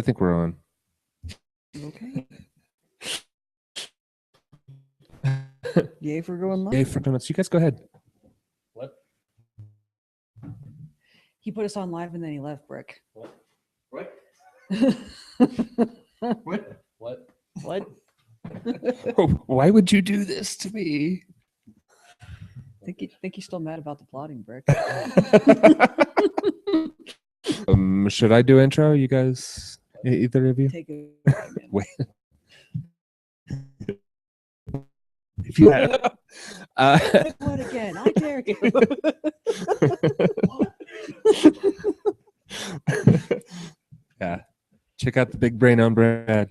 I think we're on. Okay. Yay for going live. Yay for donuts. You guys go ahead. What? He put us on live and then he left, Brick. What? What? What? What? What? Why would you do this to me? Think he's still mad about the plotting, Brick. Should I do intro? You guys, either of you? Take it. Wait. If you What again? I dare you. Yeah. Check out the big brain on Brad.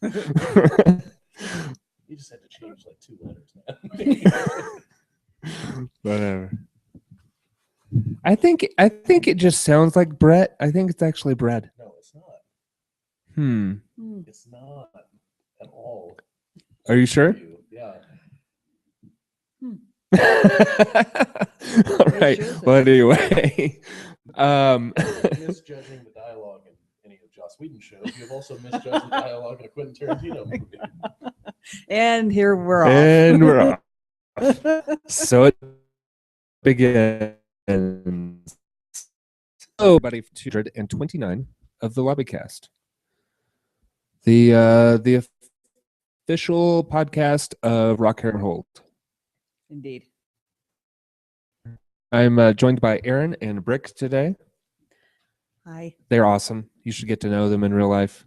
You just had to change like 2 letters, man. Whatever. I think it just sounds like Brett. I think it's actually bread. No, it's not. It's not at all. Are you sure? Yeah. All right. Well, anyway, Misjudging the dialogue in any of Joss Whedon's shows, you have also misjudged the dialogue in a Quentin Tarantino movie. And here we're off. and we're off. So it begins. Oh, buddy, 229 of the Lobbycast, the official podcast of Rock, Hair, and Hold. Indeed. I'm joined by Erin and Brick today. Hi. They're awesome. You should get to know them in real life,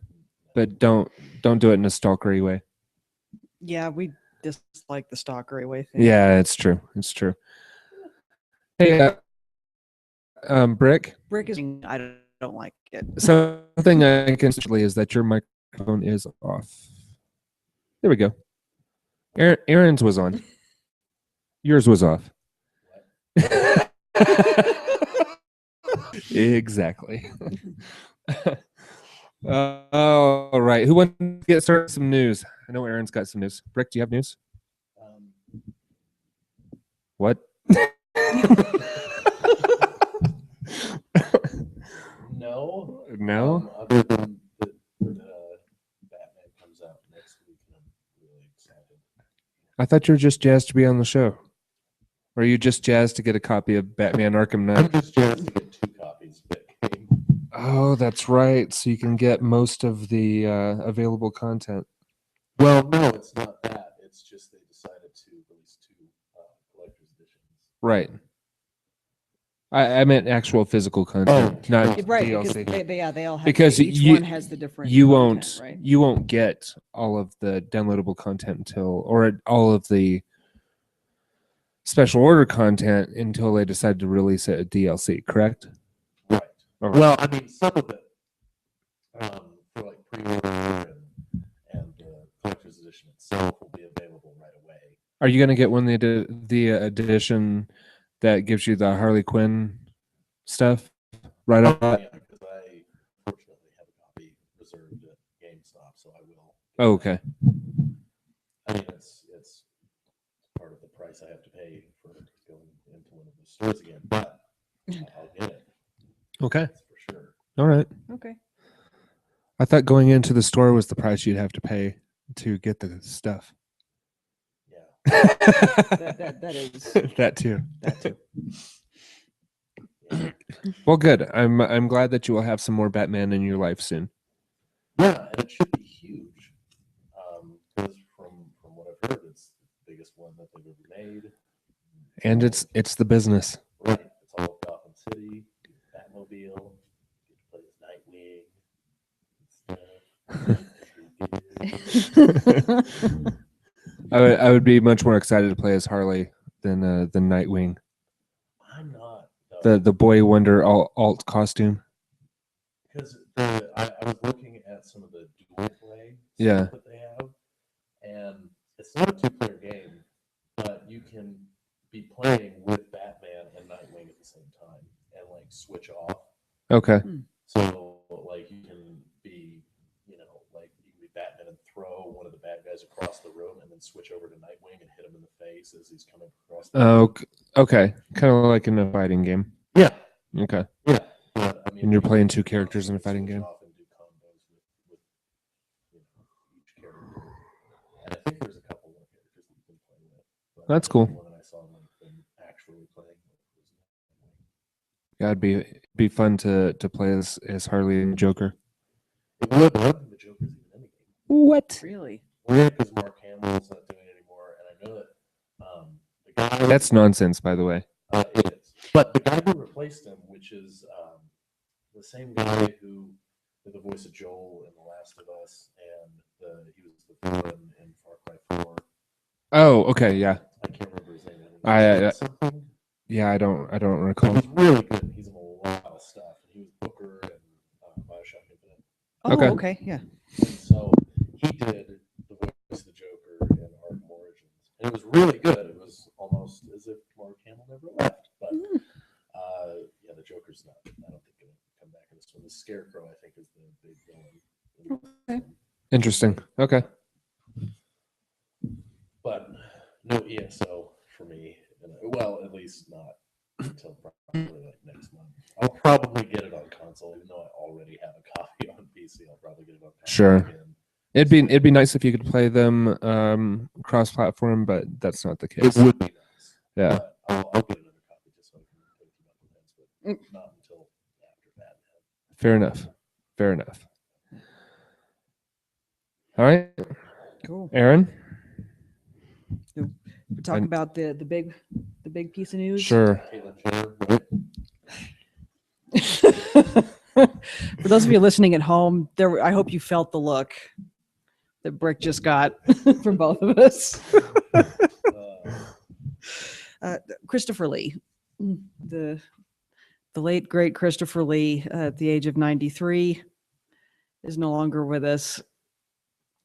but don't do it in a stalkery way. Yeah, we dislike the stalkery way thing. Yeah, it's true. It's true. Hey, Brick. Brick is. I don't like it. Something I can say is that your microphone is off. There we go. Erin's was on. Yours was off. Exactly. All right. Who wants to get started with some news? I know Erin's got some news. Brick, do you have news? What? No. No? Other than the Batman comes out next week, and I'm really excited. I thought you were just jazzed to be on the show. Or are you just jazzed to get a copy of Batman Arkham Knight? I'm just jazzed to get 2 copies of that game. Oh, that's right. So you can get most of the available content. Well, no, it's not that. It's just they decided to release 2 collector's editions. Right. I meant actual physical content, not Right, DLC. because they all have. Because each one has the different. You content, won't right? you won't get all of the downloadable content until, or all of the special order content until they decide to release it at DLC, correct? Right. All right. Well, I mean, some of it for like pre-order and the collector's edition itself will be available right away. Are you going to get one the edition that gives you the Harley Quinn stuff right off? Yeah, because I fortunately have a copy reserved at GameStop, so I will. Oh, okay. I mean, it's part of the price I have to pay for going into one of the stores again, but I'll get it. Okay. That's for sure. All right. Okay. I thought going into the store was the price you'd have to pay to get the stuff. Yeah. That is. That too. That too. Yeah. Well, good. I'm glad that you will have some more Batman in your life soon. Yeah, and it should be huge. Because from what I've heard, it's the biggest one that they've ever made. And it's the business. Right. It's all Gotham City, Batmobile, you get to play as Nightwing. I would be much more excited to play as Harley than Nightwing. I'm not. The Boy Wonder alt costume. Because I was looking at some of the dual play Yeah. stuff that they have, and it's not a 2-player game, but you can be playing with Batman and Nightwing at the same time and like switch off. Okay. So like you can be, like you can be Batman and throw one of the bad guys across the room and then switch over to Nightwing and hit him in the face as he's coming across the room. Okay. Kind of like in a fighting game. Yeah. Okay. Yeah. But, I mean, And you're you playing can 2 characters in a fighting switch game. off and do think there's a couple more characters that you can play with. But That's cool. The one that I saw them actually playing with was Nightwing. Yeah, it'd be fun to play as Harley and Joker. It would. I don't think the Joker's even in the game. What? Really? Weird because Mark Hamill's not doing it anymore, and I know that the guy That's nonsense, by the way. it is. But the guy who replaced him, which is the same guy who did the voice of Joel in The Last of Us, and he was the villain in Far Cry 4. Oh, okay, yeah. I can't remember his name. I yeah, I don't But recall. he's really good. He's in a lot of stuff. He was Booker and Bioshock Infinite. Oh, Okay. okay. Yeah. And so he did the voice of the Joker in Arkham Origins. And it was really good. It was almost as if Mark Hamill never left. But yeah, the Joker's not. I don't think going to come back in this one. The Scarecrow, I think, is the big villain. Okay. Interesting. Okay. But no ESO for me. Well, at least not until probably like next month. I'll probably get it on console, even though I already have a copy on PC. I'll probably get it on console Sure. again. It'd be nice if you could play them cross-platform, but that's not the case. It would be nice. Yeah. But I'll get another copy just so I can play Team Up Defense, but not until after that. Fair enough. Fair enough. All right, Cool. Erin. We're talking about the big piece of news. Sure. Caitlin Jenner, For those of you listening at home, I hope you felt the look that Brick just got from both of us. Christopher Lee, the late great Christopher Lee, at the age of 93, is no longer with us.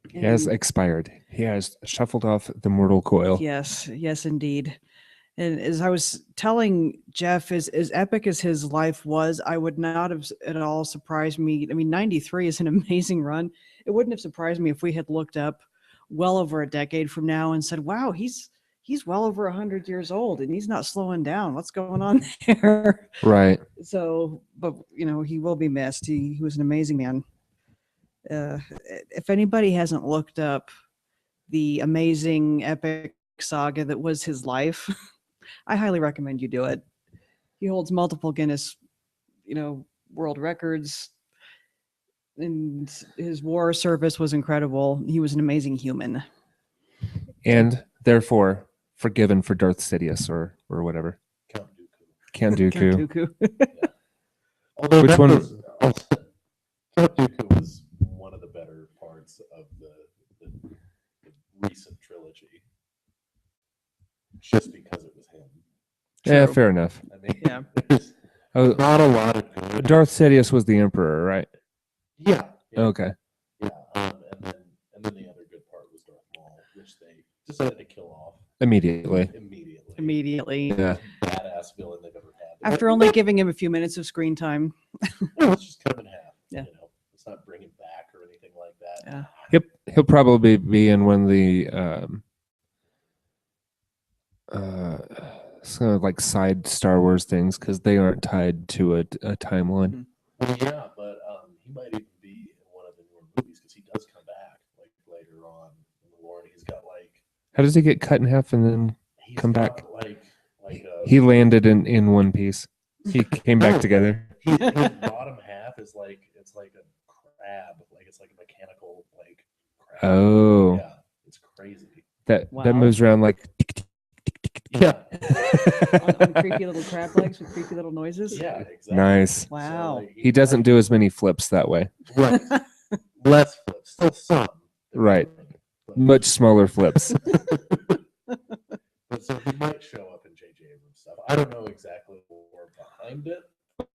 He has expired. He has shuffled off the mortal coil. Yes, indeed. And as I was telling Geoff, as epic as his life was, I would not have at all surprised me. I mean, 93 is an amazing run. It wouldn't have surprised me if we had looked up well over a decade from now and said, wow, he's well over 100 years old and he's not slowing down. What's going on there? Right. So, but he will be missed. He was an amazing man. If anybody hasn't looked up the amazing epic saga that was his life, I highly recommend you do it. He holds multiple Guinness, world records, and his war service was incredible. He was an amazing human. And therefore forgiven for Darth Sidious or whatever. Count Dooku. Count Dooku. Dooku. Although Which that one? Count Dooku was one of the better parts of the recent trilogy, just because it was him. Yeah, True. fair enough. I mean, Yeah. there's Oh, not a lot of good. Darth Sidious was the Emperor, right? Yeah. Okay. Yeah. And then the other good part was Darth Maul, which they decided to kill off Immediately. Immediately. Yeah. Badass villain they've ever had. After only giving him a few minutes of screen time. Let's just cut him in half. Yeah. Let's not bring him back or anything like that. Yeah. He'll probably be in one of the kind of like side Star Wars things because they aren't tied to a timeline. Well, yeah, but he might even be in one of the newer movies because he does come back like later on in the lore. And he's got like How does he get cut in half and then he's come got, back? He He landed in one piece. He came back together. his bottom half is like it's like a crab, like it's like a mechanical like crab. Oh, Yeah, it's crazy. that Wow. moves around like. Yeah, on creepy little crab legs with creepy little noises. yeah, exactly. Nice. Wow. So, like, He doesn't do as many flips that way. right. Less flips, still some. Right. But- Much smaller flips. But so he might show up in J.J. Abrams stuff. I don't know exactly the lore behind it.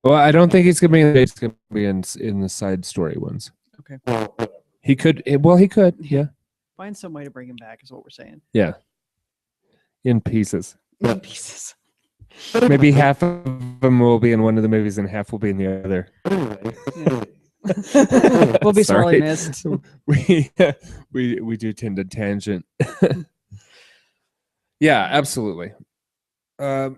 Well, I don't think he's gonna be. He's gonna be in the side story ones. Well, whatever. He could. Well, he could. Yeah. Find some way to bring him back is what we're saying. Yeah. In pieces. Yeah. In pieces. Maybe half of them will be in one of the movies and half will be in the other. Anyway. We'll be sorely Sorry. missed. We do tend to tangent. Yeah, absolutely. I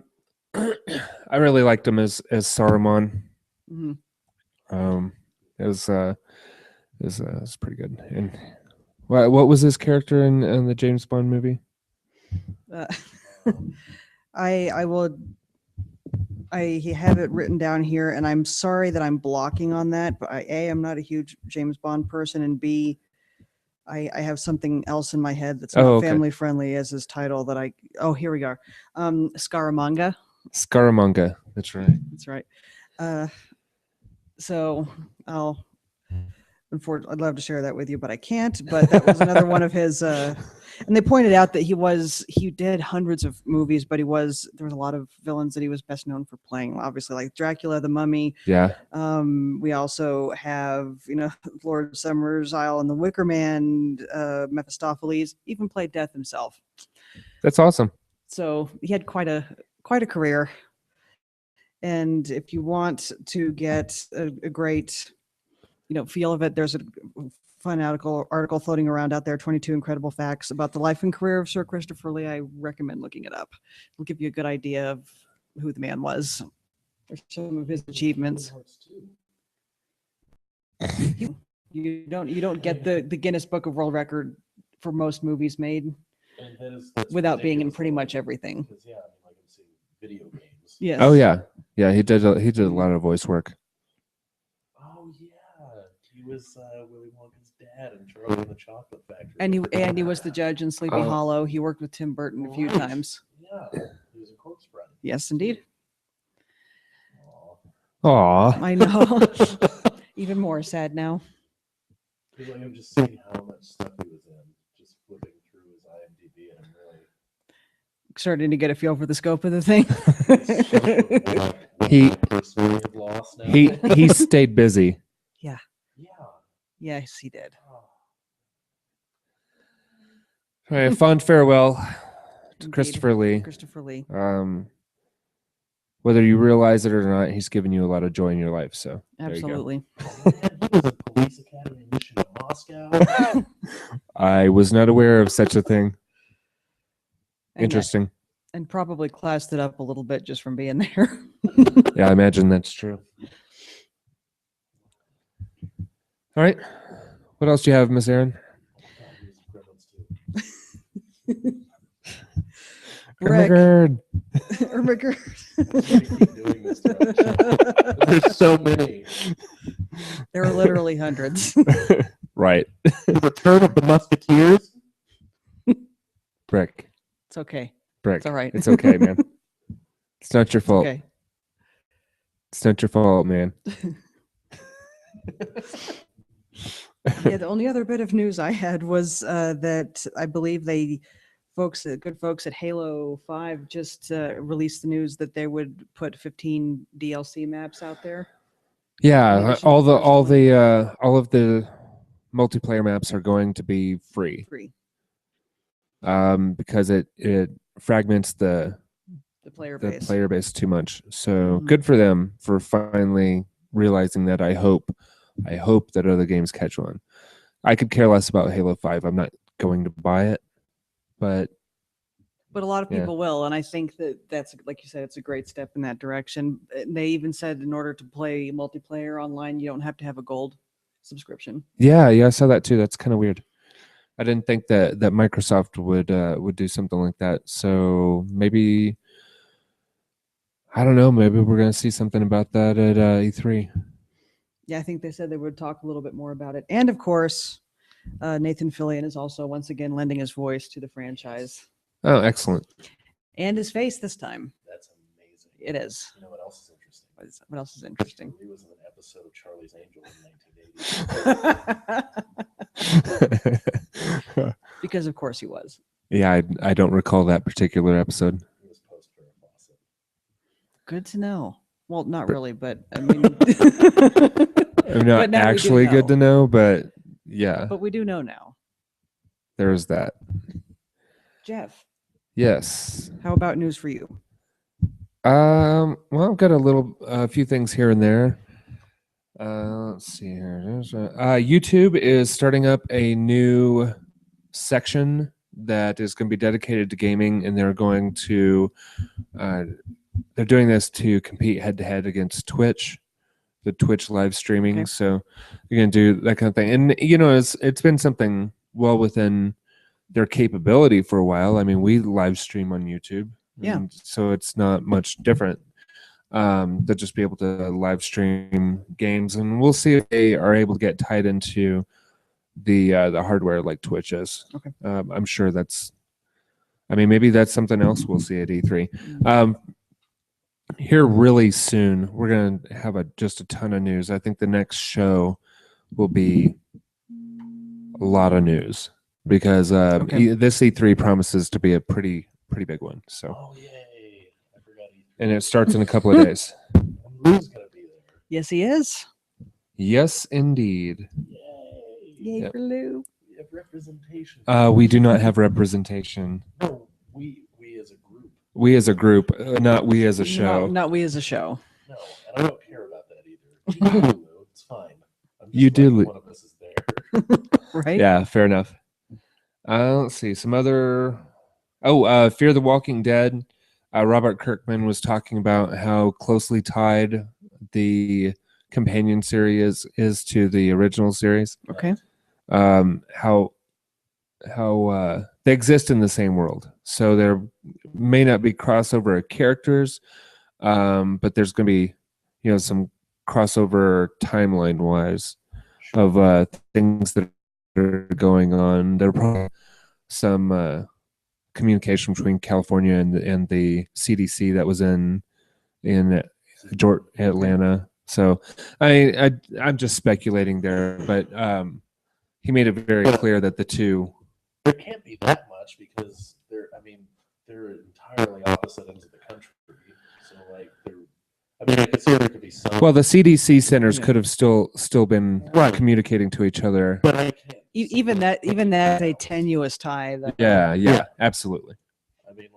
really liked him as Saruman. Mhm. It was pretty good. And What was his character in the James Bond movie? Uh, I will. I have it written down here, and I'm sorry that I'm blocking on that. But I'm not a huge James Bond person, and B, I have something else in my head that's not Oh, okay. family friendly as his title. Here we go. Scaramanga. Scaramanga. That's right. That's right. So unfortunately, I'd love to share that with you, but I can't. But that was another one of his. And they pointed out that he did hundreds of movies, but there was a lot of villains that he was best known for playing. Obviously, like Dracula, the Mummy. Yeah. We also have Lord Summer's Isle and the Wicker Man, Mephistopheles. Even played Death himself. That's awesome. So he had quite a career. And if you want to get a great feel of it, there's a fun article floating around out there, 22 incredible facts about the life and career of Sir Christopher Lee. I recommend looking it up. It'll give you a good idea of who the man was, or some of his achievements. You don't get the Guinness Book of World Record for most movies made without being in pretty much everything. Yeah, I can see video games. Yes. Oh yeah, yeah. He did a lot of voice work. Oh yeah, he was Willy Wonka's dad in Charlie and the Chocolate Factory. And he was the judge in Sleepy Hollow. He worked with Tim Burton a few times. Yeah, he was a corpse bride. Yes, indeed. Aw. I know. Even more sad now. I'm just seeing how much stuff he was in, just flipping through his IMDb, and I'm really starting to get a feel for the scope of the thing. He stayed busy. Yeah. Yes, he did. All right, fond farewell to Indeed. Christopher Lee. Christopher Lee. Whether you realize it or not, he's given you a lot of joy in your life. So absolutely. He was a police academy mission in Moscow. I was not aware of such a thing. Interesting. And probably classed it up a little bit just from being there. Yeah, I imagine that's true. All right. What else do you have, Miss Erin? Brick. There's so many. There are literally hundreds. Right. The Return of the Musketeers. Brick. It's okay. Brick. It's all right. It's okay, man. It's not your fault. Okay. It's not your fault, man. Yeah, the only other bit of news I had was that I believe good folks at Halo 5 just released the news that they would put 15 DLC maps out there. Yeah, all of the multiplayer maps are going to be free. Because it fragments the player base too much. So good for them for finally realizing that. I hope that other games catch on. I could care less about Halo 5. I'm not going to buy it, but a lot of people will, and I think that's, like you said, it's a great step in that direction. They even said in order to play multiplayer online, you don't have to have a gold subscription. Yeah, I saw that too. That's kind of weird. I didn't think that Microsoft would do something like that. So maybe, I don't know. Maybe we're going to see something about that at E3. Yeah, I think they said they would talk a little bit more about it. And of course, Nathan Fillion is also once again lending his voice to the franchise. Oh, excellent. And his face this time. That's amazing. It is. You know what else is interesting? What else is interesting? He was in an episode of Charlie's Angels in 1980. Because of course he was. Yeah, I don't recall that particular episode. He was post Farrah Fawcett. Good to know. Well, not really, but I mean, I'm not actually good to know, but yeah. But we do know now. There's that. Geoff. Yes. How about news for you? Well, I've got a few things here and there. Let's see here. YouTube is starting up a new section that is going to be dedicated to gaming, and they're going to they're doing this to compete head to head against Twitch, the Twitch live streaming. Okay. So you're going to do that kind of thing, and it's been something well within their capability for a while. I mean, we live stream on YouTube. Yeah. And so it's not much different. They'll just be able to live stream games, and we'll see if they are able to get tied into the hardware like Twitch is. Okay. I'm sure that's. I mean, maybe that's something else we'll see at E3. Here really soon, we're gonna have just a ton of news. I think the next show will be a lot of news because this E3 promises to be a pretty big one. So. Oh yay! I forgot. And it starts in a couple of days. Lou's gonna be there. Yes, he is. Yes, indeed. Yay! Yay Yep. for Lou. We have representation. We do not have representation. No, we as a group. We as a group, not we as a show. Not we as a show. No, and I don't care about that either. You do, Lou. It's fine. I'm just You do, glad Lou. one of us is there. Right? Yeah, fair enough. Let's see some other. Oh, Fear the Walking Dead. Robert Kirkman was talking about how closely tied the companion series is to the original series. Okay. How they exist in the same world, so there may not be crossover of characters, but there's going to be, some crossover timeline wise of things that are going on. There are probably some communication between California and the CDC that was in Atlanta. So I'm just speculating there, but he made it very clear that the two. There can't be that much because they're entirely opposite ends of the country. So I could see there could be some. Well, the CDC centers could have still been Right. communicating to each other. But I can't. Even that is a tenuous tie. Yeah, absolutely. I mean,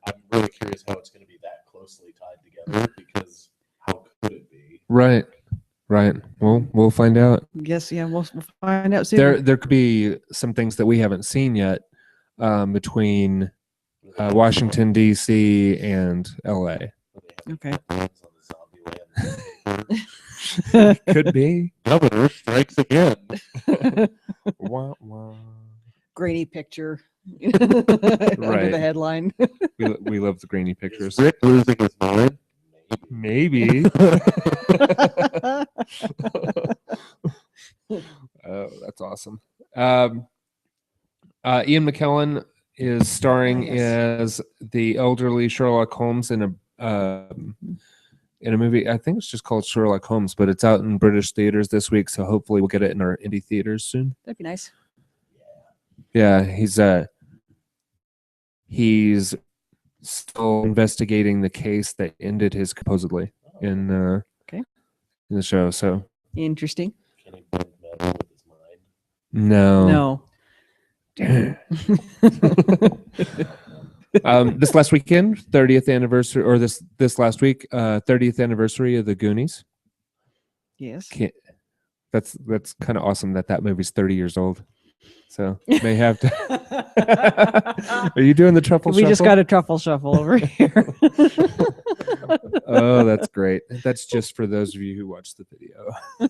I'm really curious how it's going to be that closely tied together because how could it be? Right. We'll find out. Yes, yeah, we'll find out soon. There could be some things that we haven't seen yet between Washington D.C. and L.A. Okay. Could be. Governor strikes again. Wah, wah. Grainy picture under Right. the headline. We love the grainy pictures. Is Rick losing his mind? Maybe. Oh, that's awesome. Ian McKellen is starring as the elderly Sherlock Holmes in a movie. I think it's just called Sherlock Holmes, but it's out in British theaters this week, so hopefully we'll get it in our indie theaters soon. That'd be nice. Yeah, he's still investigating the case that ended his supposedly in the show. So Interesting. Can he blend metal with his mind? no. This last weekend, 30th anniversary, or this last week, 30th anniversary of the Goonies. Yes. That's kind of awesome that movie's 30 years old. So may have to. Are you doing the truffle We shuffle? just got a truffle shuffle over here. Oh, that's great. That's just for those of you who watch the video. A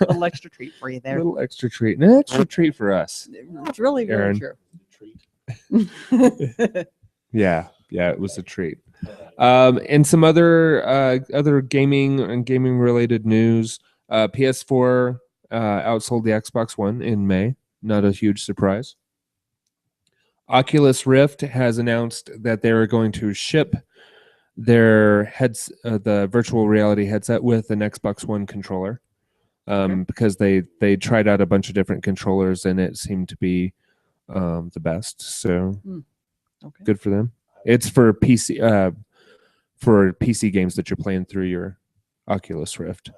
little extra treat for you A there. little extra treat. An extra treat for us. It's really very Erin. true. Treat. Yeah, it was a treat. And some other gaming and gaming related news. PS4 outsold the Xbox One in May. Not a huge surprise. Oculus Rift has announced that they are going to ship their the virtual reality headset with an Xbox One controller, because they tried out a bunch of different controllers and it seemed to be the best. So good for them. It's for PC games that you're playing through your Oculus Rift.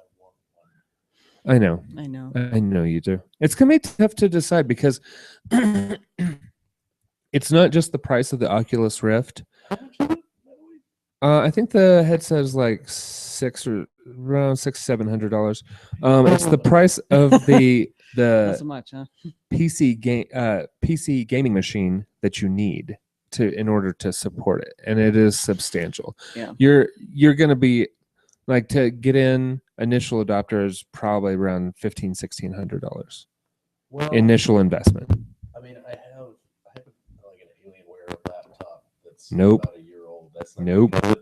I know you do. It's gonna be tough to decide because it's not just the price of the Oculus Rift. I think the headset is like around $600-700. It's the price of the Not so much, huh? PC gaming machine that you need in order to support it, and it is substantial. Yeah. You're gonna be like, to get in, initial adopters probably around $1,500-1,600 Well, initial investment. I mean, I have like an Alienware laptop that's Nope. about a year old. That's not Nope. good.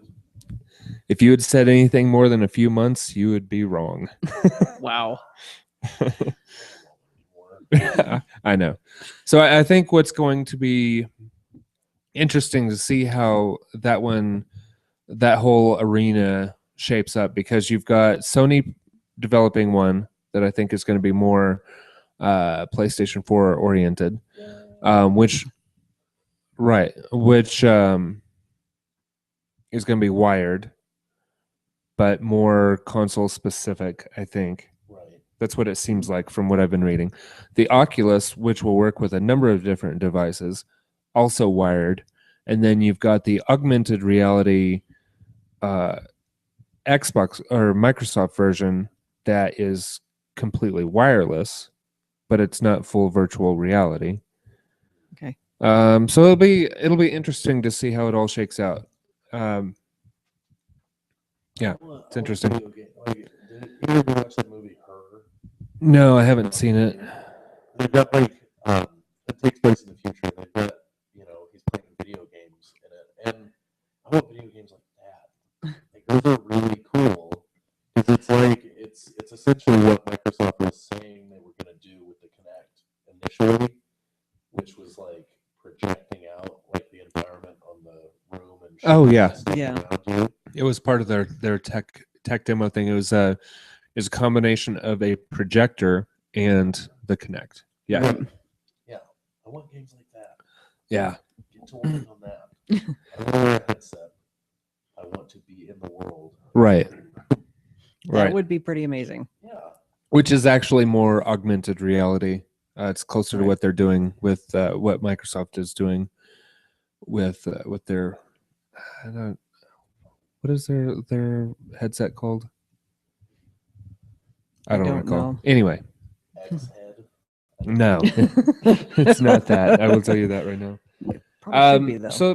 If you had said anything more than a few months, you would be wrong. Wow. I know. So I think what's going to be interesting to see how that whole arena shapes up, because you've got Sony developing one that I think is going to be more PlayStation 4 oriented, which is going to be wired, but more console specific, I think. Right. That's what it seems like from what I've been reading. The Oculus, which will work with a number of different devices, also wired. And then you've got the augmented reality Xbox or Microsoft version that is completely wireless, but it's not full virtual reality. Okay. So it'll be interesting to see how it all shakes out. Yeah, it's interesting. Did either of you watch that movie, Her? No, I haven't seen it. They've got like it takes place in the future. They've got he's playing video games in it, and I want video games like that. Like those are really cool because it's essentially what Microsoft was saying they were going to do with the Kinect initially, which was like projecting out like the environment on the room and Oh, yeah. Yeah. around you. It was part of their tech demo thing. It was a combination of a projector and the Kinect. Yeah. Yeah. I want games like that. Yeah. Get to working on that. I don't want to wear a headset. I want to be in the world. Right. That would be pretty amazing. Yeah. Which is actually more augmented reality. It's closer to what they're doing with what Microsoft is doing with their what is their headset called? I don't recall. know. Anyway, X-Head. no, it's not that. I will tell you that right now. Probably should be, though. So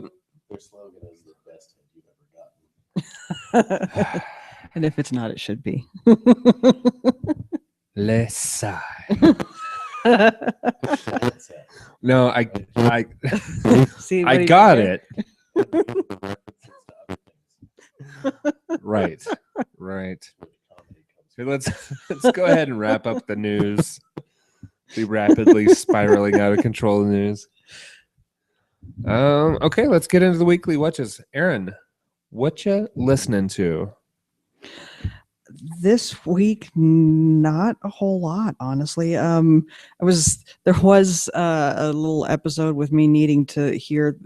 Their slogan is the best head you've ever gotten. And if it's not, it should be. let's sigh. Headset. No, I See, I what he got did it. Right. So let's go ahead and wrap up the news. The rapidly spiraling out of control news. Okay, let's get into the weekly watches. Erin, what you listening to? This week, not a whole lot, honestly. There was a little episode with me needing to hear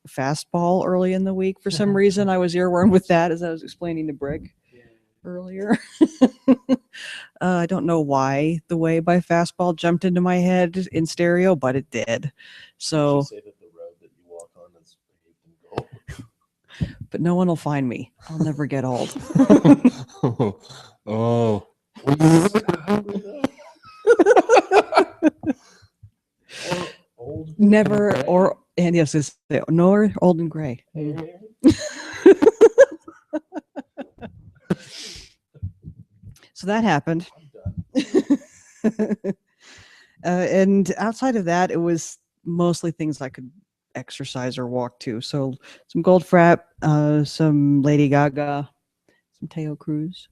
Fastball early in the week. For some reason, I was earwormed with that, as I was explaining to Brick earlier. I don't know why The Way by Fastball jumped into my head in stereo, but it did. So, Did you say that the road that you walk on is paved in gold? but no one will find me. I'll never get old. Oh. Old Never, and gray? or, and yes, it's nor old and gray. So that happened. I'm done. And outside of that, it was mostly things I could exercise or walk to. So some Goldfrapp, some Lady Gaga, some Teo Cruz.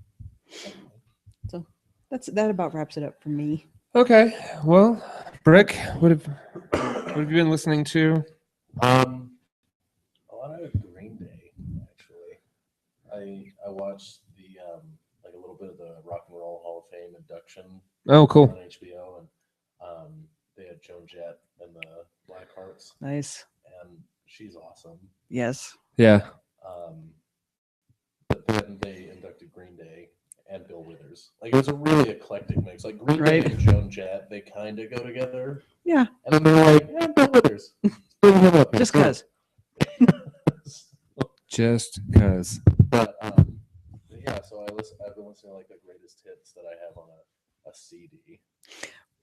So that about wraps it up for me. Okay. Well, Brick, what have you been listening to? A lot of Green Day, actually. I watched the like a little bit of the Rock and Roll Hall of Fame induction Oh, on cool. HBO, and they had Joan Jett and the Blackhearts, Nice. and she's awesome. Yes. Yeah. But then they inducted Green Day and Bill Withers. Like it was a really eclectic mix. Like Green Right. Day and Joan Jett, they kind of go together. Yeah. And then they're like, yeah, Bill Withers. Bring him up here. Just because. Just because. But yeah, so I've been listening to like the greatest hits that I have on a CD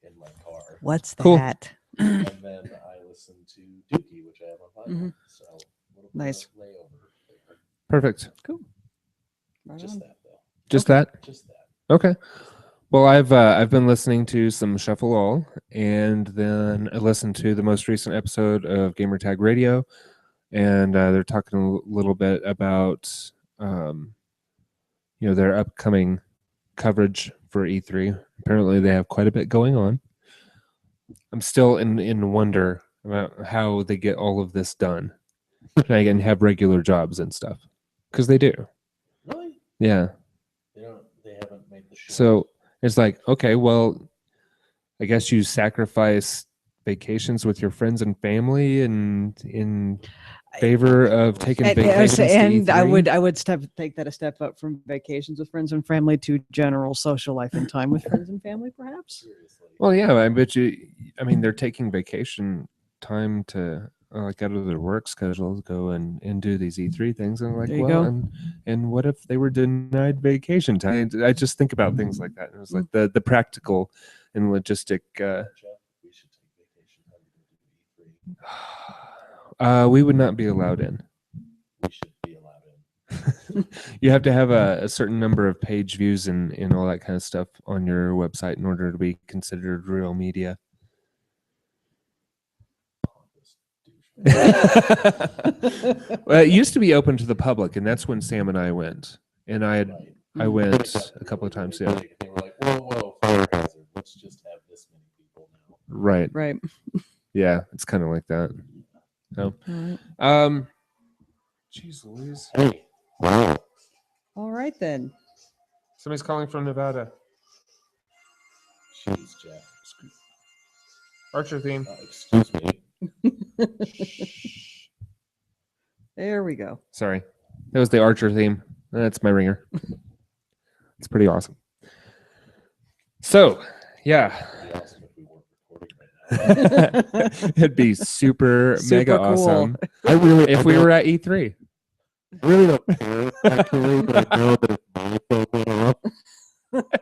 in my car. What's Cool. that? And then I listen to Dookie, which I have on vinyl. Mhm. So a little bit Nice. of layover there. Perfect. Cool. Right Just on. that though. Just that? Just that. Okay. Well, I've been listening to some Shuffle All, and then I listened to the most recent episode of Gamertag Radio, and they're talking a little bit about their upcoming coverage for E3. Apparently, they have quite a bit going on. I'm still in wonder about how they get all of this done, and have regular jobs and stuff, because they do. Really? Yeah. They haven't made the show. So it's like, okay, well, I guess you sacrifice vacations with your friends and family and in favor of taking vacations to and I E3? would take that a step up from vacations with friends and family to general social life and time with friends and family, perhaps. Seriously. Well, yeah, I bet you. I mean, they're taking vacation time to like out of their work schedules, go and do these E3 things, and like, There you well, go. and what if they were denied vacation time? I just think about things like that. And it's like the practical and logistic. Jeff, we should take vacation time to do E3. We would not be allowed in. We should be allowed in. You have to have a certain number of page views and all that kind of stuff on your website in order to be considered real media. Well, it used to be open to the public, and that's when Sam and I went. And I went a couple of times. Yeah, They were like, whoa, fire hazard. Let's just have this many people now. right. Right. Yeah, it's kind of like that. So, All jeez Louise. Hey, wow. right then. Somebody's calling from Nevada. Jeez, Jeff. Archer theme. Excuse me. There we go. Sorry, that was the Archer theme. That's my ringer. It's pretty awesome. So, yeah. It'd be awesome if we weren't recording right now. It'd be super mega Super cool. awesome If we were at E3. I really don't care, actually, but I know that if my phone went off,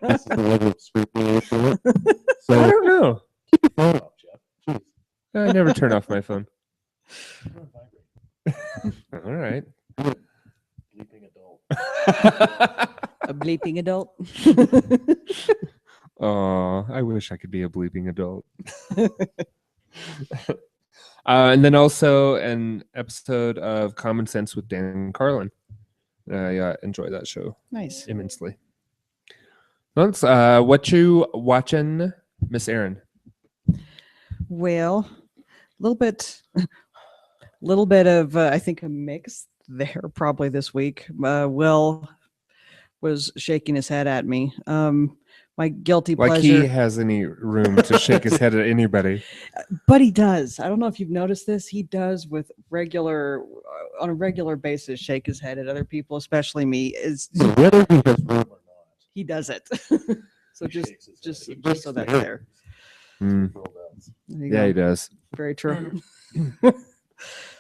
this is the level of scrutiny I show it. I So don't know. keep your phone off, Jeff. Jeez. I never turn off my phone. Put it on vibrate. All right. Bleeping adult. A bleeping adult. Oh, I wish I could be a bleeping adult. And then also an episode of Common Sense with Dan Carlin. I enjoy that show Nice. immensely. That's what you watching, Miss Erin? Well, a little bit of I think a mix there probably this week. Will was shaking his head at me. My guilty Like pleasure. he has any room to shake his head at anybody. But he does. I don't know if you've noticed this. He does on a regular basis shake his head at other people, especially me. So whether he has room or not, He does it. So he just shakes his just head. He just so breaks that's the there. Mm. Will does. There you Yeah, go. he does. Very true.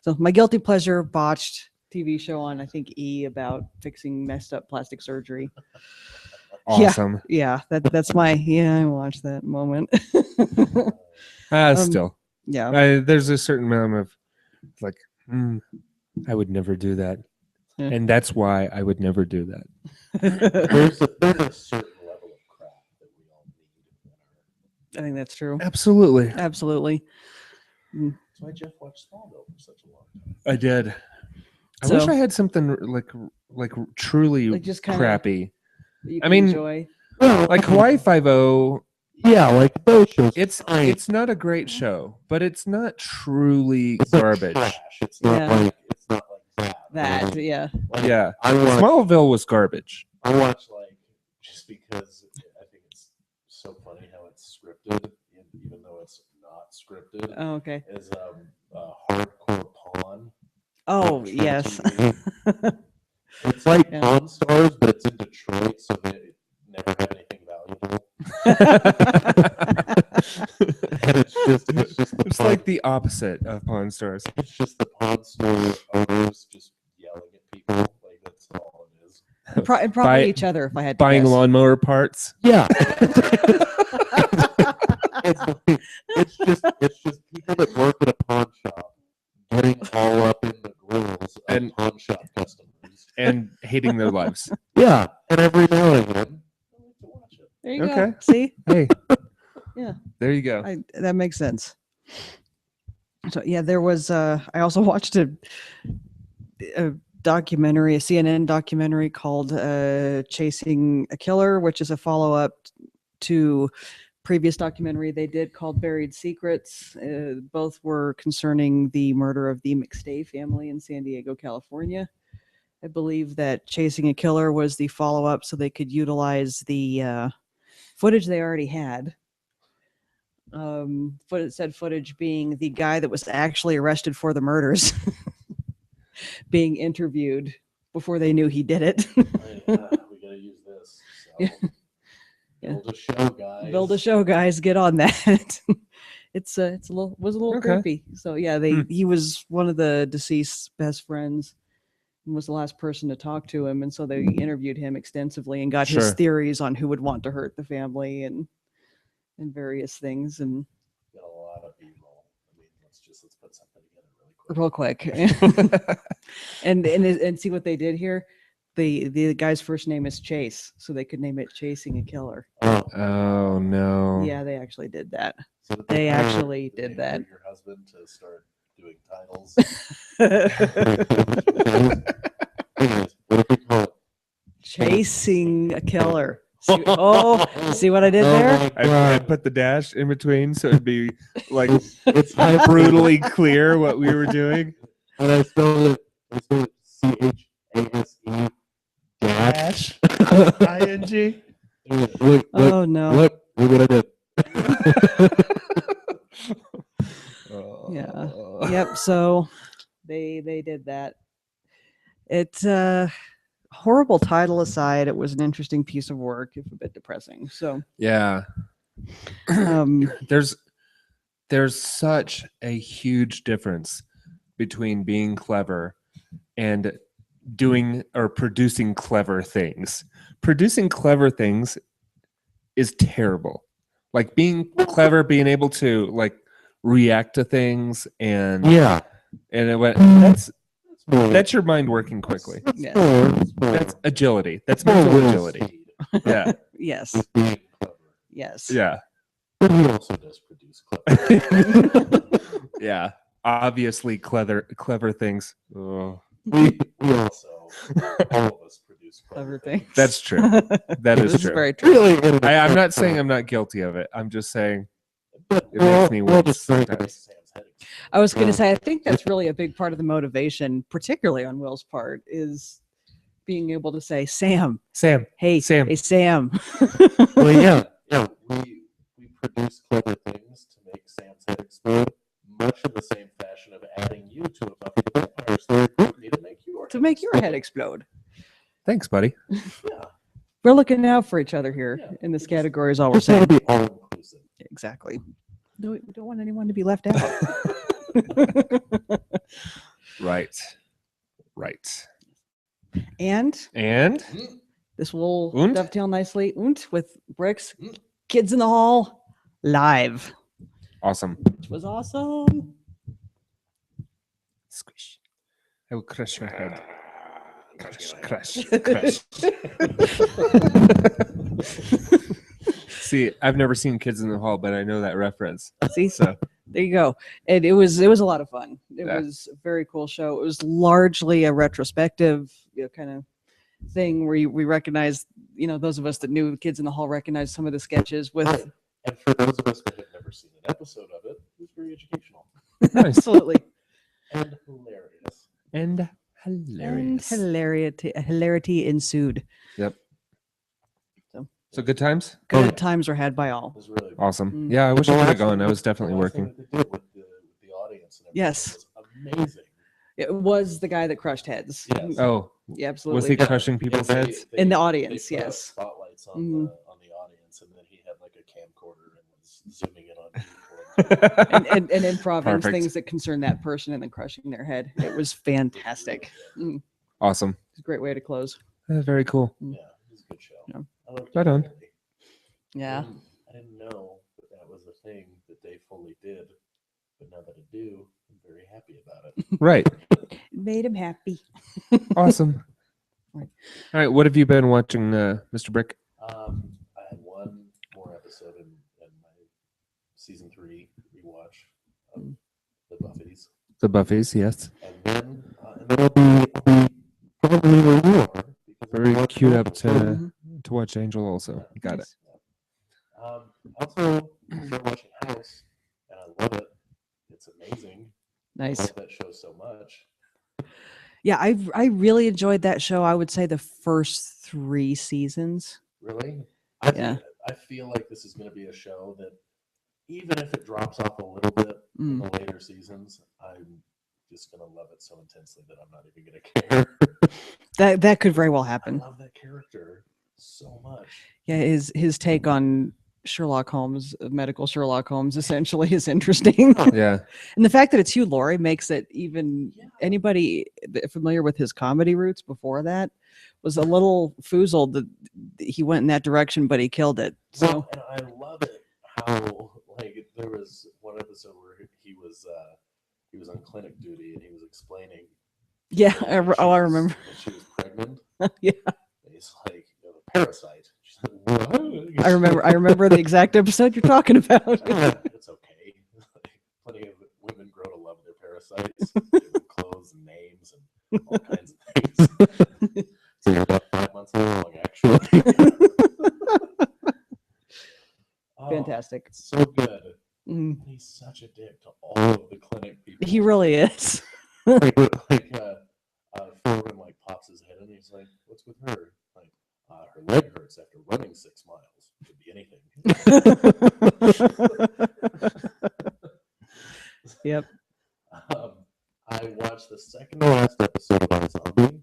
So my guilty pleasure botched TV show on I think E about fixing messed up plastic surgery. Yeah. Awesome. Yeah, that's my I watched that moment. Still, Yeah. there's a certain amount of like, I would never do that, Yeah. and that's why I would never do that. There's a certain level of crap that we all need in our. I think that's true. Absolutely, Absolutely. That's why Jeff watched Smallville for such a long time. I did. I So- wish I had something like truly Like just kinda- crappy, You I can mean, enjoy. Well, like Hawaii Five-0. yeah, like those shows. It's not a great show, but it's not truly It's not garbage. trash. It's not Yeah. like that. Yeah. Like, Yeah, I watch. Smallville was garbage. I watch like just because I think it's so funny how it's scripted, even though it's not scripted. Oh, okay. Is Hardcore Pawn. Oh, on True yes. TV. It's like Yeah. Pawn Stars, but it's in Detroit, so they never have anything valuable. And it's just the It's pawn, like the opposite of Pawn Stars. it's just the Pawn Store owners just yelling at people. Like that's all it is. And probably Buy- each other if I had to Buying guess. lawnmower parts. Yeah. it's just people that work at a pawn shop getting all up in the grills of And- pawn shop customers. And hating their lives. Yeah, and every now and again, I like to watch it. There you Okay. go. See? Hey. Yeah. There you go. That makes sense. So yeah, there was. I also watched a documentary, a CNN documentary called "Chasing a Killer," which is a follow-up to previous documentary they did called Buried Secrets. Both were concerning the murder of the McStay family in San Diego, California. I believe that Chasing a Killer was the follow-up so they could utilize the footage they already had. Said footage being the guy that was actually arrested for the murders being interviewed before they knew he did it. We gotta use this. So. Yeah. Build a show, guys. Build a show, guys. Get on that. It's a little Okay. creepy. So yeah, he was one of the deceased's best friends and was the last person to talk to him, and so they interviewed him extensively and got his Sure. theories on who would want to hurt the family and various things. And Got a lot of B-roll. I mean, let's put something together real quick, and see what they did here. The guy's first name is Chase, so they could name it Chasing a Killer. Oh no. Yeah, they actually did that. So They actually did that. Your husband to start doing titles. What if we call it? Chasing a Killer. See what I did there? I put the dash in between so it'd be like it's brutally clear what we were doing. And I spelled it CHASE dash ING. Look, Oh no. look what I did. Yeah. Yep. So they did that. It's horrible title aside, it was an interesting piece of work, if a bit depressing. So Yeah. There's such a huge difference between being clever and doing or producing clever things. Producing clever things is terrible. Like being clever, being able to like react to things and that's your mind working quickly. yeah. That's agility. That's mental agility. Yeah. Yes. Being clever. Yes. Yeah. But he also does produce clever. Yeah. Obviously clever things. Oh. We also, all of us produce Clever clever things. things. That's true. That is This true. is very true. Really, I'm not saying I'm not guilty of it. I'm just saying but it makes me we'll wince just try to make sometimes. Sam's head explode. I was going to say, I think that's really a big part of the motivation, particularly on Will's part, is being able to say, Sam, Sam. hey, Sam. hey, Sam. Well, yeah. We produce clever things to make Sam's head explode, much in the same fashion of adding you to a Buffy the Vampire Slayer group To make your head explode. Thanks, buddy. Yeah. We're looking out for each other here Yeah. in this category is all we're Just want saying. to be all inclusive. Exactly. No, we don't want anyone to be left out. Right. Right. And And this will Und? dovetail nicely with Brick's Kids in the Hall live, awesome. which was awesome. Squish. I will crush your head. Crush. See, I've never seen Kids in the Hall, but I know that reference. See, So there you go. And it was a lot of fun. It Yeah. was a very cool show. It was largely a retrospective, kind of thing where we recognized, those of us that knew Kids in the Hall recognized some of the sketches with And for those of us that have never seen an episode of it, it was very educational nice. absolutely and hilarious. And and hilarious. hilarity ensued. Yep. So So good times? good times were had by all. It was really Awesome. Mm. Yeah, I wish I The could have last gone. I one- was definitely the last working. thing that they did with the audience and everything Yes. was amazing. It was the guy that crushed heads. Yes. Oh, Yeah, absolutely. was he crushing people's And heads? In the audience, they put up yes. Spotlights on, Mhm. on the audience, and then he had like a camcorder and was zooming in on people. and improv Perfect. things that concern that person and then crushing their head. It was fantastic. Mm, Awesome. it's a great way to close. Very cool. Yeah, it was a good show. Yeah. I loved it Right on. thoroughly. Yeah. I didn't know that was a thing that they fully did, but now that I do, I'm very happy about it. Right. It made him happy. Awesome. Right. All right. What have you been watching, Mr. Brick? I had one episode in my season 3 rewatch of the Buffy's. The Buffy's, yes. And then I'll be probably more because Very queued up Mhm. to watch Angel also. Got it. Nice. Also, started watching House, and I love it. It's amazing. I Nice. love that show so much. Yeah, I really enjoyed that show. I would say the first 3 seasons. Really? Yeah. I feel like this is going to be a show that, even if it drops off a little bit in the later seasons, I'm just going to love it so intensely that I'm not even going to care. That could very well I happen. love that character so much. Yeah, his take on Sherlock Holmes, medical Sherlock Holmes, essentially is interesting. Yeah. And the fact that it's Hugh Laurie makes it even Yeah. anybody familiar with his comedy roots before that was a little foozled that he went in that direction, but he killed it. So Well, and I love it how, like, there was one episode where he was on clinic duty and he was explaining. yeah, that when I she remember. when she was pregnant. Yeah. And he's like, "You have a parasite." She's like, "What?" I remember the exact episode you're talking about. It's okay. Plenty of women grow to love their parasites. Give them clothes and names and all kinds of things. So you're about 5 months along, actually. Oh, Fantastic. it's so good. Mm, And he's such a dick to all of the clinic people. he really is. like Foreman like pops his head and he's like, "What's with her?" Like, her leg hurts after running 6 miles. Could be anything. Yep. I watched the second to last episode of On Zombie.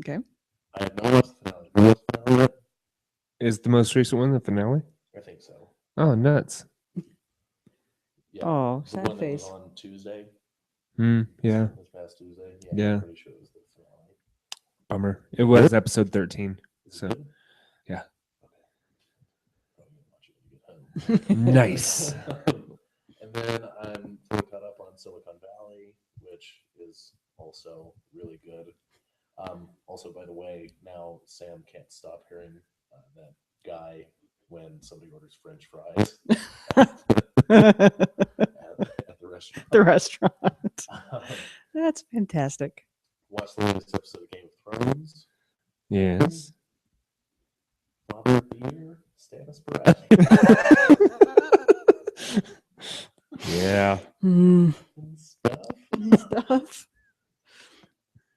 Okay. I have not watched the finale. Have you watched the finale yet? Is the most recent one the finale? I think so. Oh, nuts. Yeah. Oh, The sad one that was face. on Tuesday. Yeah. This past Tuesday. Yeah. I'm pretty sure it was the finale. Bummer. It was episode 13. Is it So, good? yeah. Okay. Probably gonna watch it when you get home. Nice. And then I'm fully caught up on Silicon Valley, which is also really good. Also, by the way, now Sam can't stop hearing that guy when somebody orders French fries at the restaurant. The restaurant. Um, That's fantastic. watched the latest episode of Game of Thrones. Yes. Father of the Year, Stannis Baratheon. Yeah. Mm, and stuff. stuff.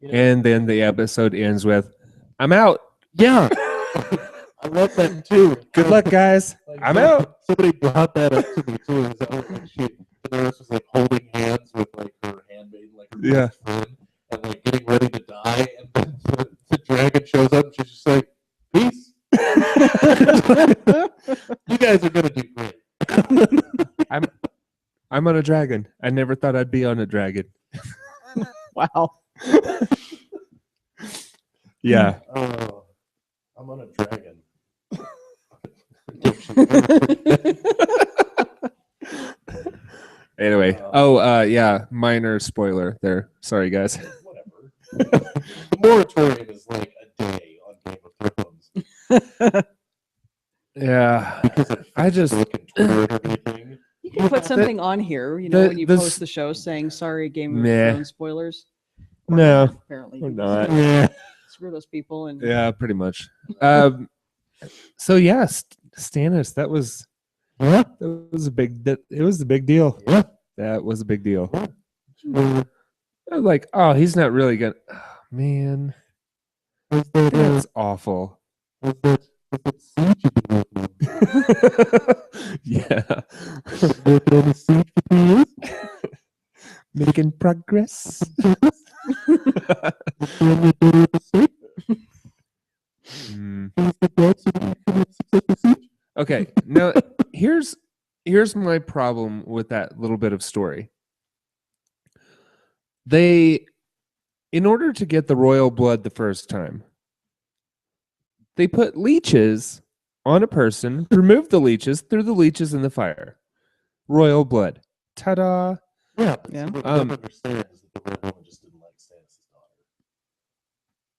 You know, And then the episode ends with, "I'm out. yeah, I love that too. Good luck, guys. Like, I'm out." Somebody brought that up to me too. Is that like the nurse was like holding hands with like her handmaid, like her Yeah. best friend, and like getting ready to die, and then the dragon shows up, and she's just like, "Peace. You guys are gonna do great." I'm on a dragon. I never thought I'd be on a dragon. Wow. Yeah. Oh, I'm on a dragon. Anyway. Yeah. Minor spoiler there. Sorry, guys. Whatever. The moratorium is like a day on Game of Thrones. Yeah. Because of I just- Facebook and Twitter and everything. You can put something on here, you know, the- when you the post s- the show saying sorry, Game of Meh. Thrones spoilers. Or No, not, apparently. or you not. just Yeah. Screw those people and Yeah, pretty much. So yeah, Stannis. That was Yeah. a big. It was a big deal. Yeah. That was a big deal. Yeah. I was like, oh, he's not really gonna. Oh, man, that's awful. Yeah. Making progress. Hmm. Okay, now here's my problem with that little bit of story. They, in order to get the royal blood the first time, they put leeches on a person, removed the leeches, threw the leeches in the fire. Royal blood. Ta-da! Yeah. Yeah. What I don't understand is that the red woman just didn't like Stannis' daughter.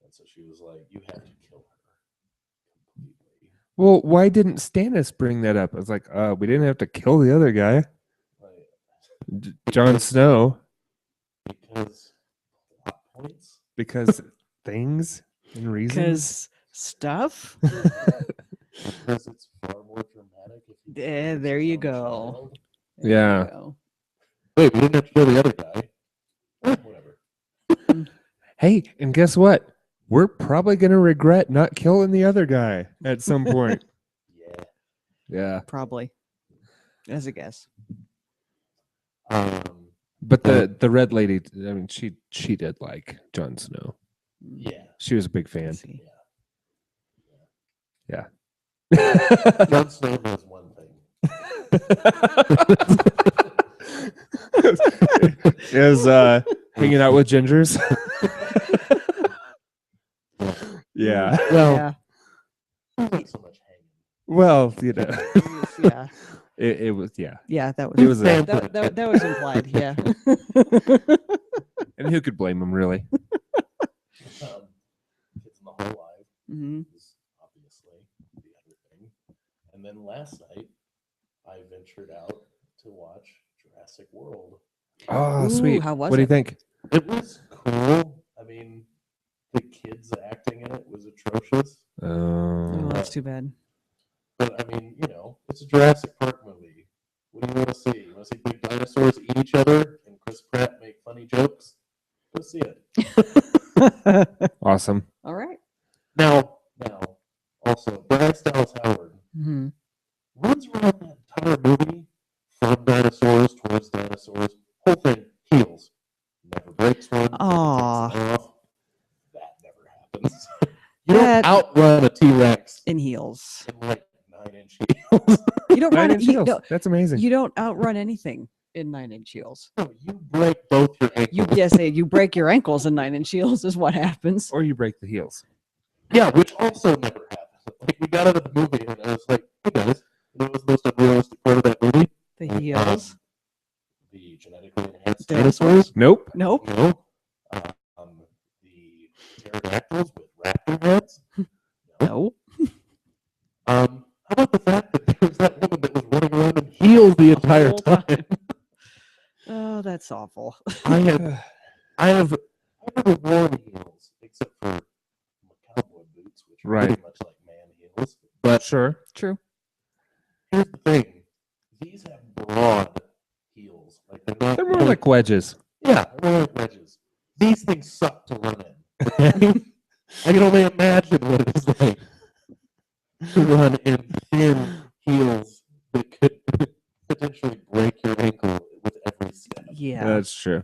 And so she was like, "You have to kill her completely." Well, why didn't Stannis bring that up? I was like, we didn't have to kill the other guy, Like, Jon Snow, because plot points. because things and reasons. Because stuff. Because it's far more dramatic. If you Yeah, focus there you on the go. child. There you Yeah. go. Wait, we didn't have to kill the other guy. Whatever. Hey, and guess what? We're probably going to regret not killing the other guy at some point. Yeah. Yeah. Probably. As a guess. But the red lady, I mean, she did like Jon Snow. Yeah. She was a big I fan. see. Yeah. Jon Snow knows one thing. Is hanging out with gingers. Yeah. Well, Yeah. not so much hanging. Well, you know, Yeah. it was yeah. Yeah, that was It was that was implied, yeah. and who could blame him really? Kids in the whole life hmm is obviously the other thing. And then last night, I ventured out to watch Jurassic World. Oh, Ooh, sweet. how was what do you it? think? It was cool. I mean, the kids acting in it was atrocious. Oh, that's too bad. But I mean, you know, it's a Jurassic Park movie. What do you want to see? You want to see big dinosaurs eat each other and Chris Pratt make funny jokes? Go see it. Awesome. All right. Now, also, Bryce Dallas Howard Mm-hmm. runs around that entire movie from dinosaurs towards dinosaurs. Whole thing heals. Never breaks one. Never Aw. takes it off. That never happens. You That- don't outrun a T-Rex In heels. in like 9-inch heels. You don't run 9-inch you, heels. no, That's amazing. you don't outrun anything in 9-inch heels. No, you break both your ankles. You break your ankles in 9-inch heels is what happens. Or you break the heels. Yeah, which also never happened. Like we got out of the movie and I was like, hey guys, you know what was the most unrealistic part of that movie? The heels. The genetically enhanced Dinosaurs? dinosaurs. Nope. Nope. No. The pterodactyls with raptor heads. No. How about the fact that there was that woman that was running around in heels the entire whole time? Oh, that's awful. I have never worn heels except for cowboy boots, which are Right. pretty much like man heels. But Sure. True. here's the thing: these have broad heels. Like they're not. They're more like wedges. yeah, they're more like wedges. These things suck to run in. I can only imagine what it's like to run in thin heels that could potentially break your ankle with every step. Yeah. That's true.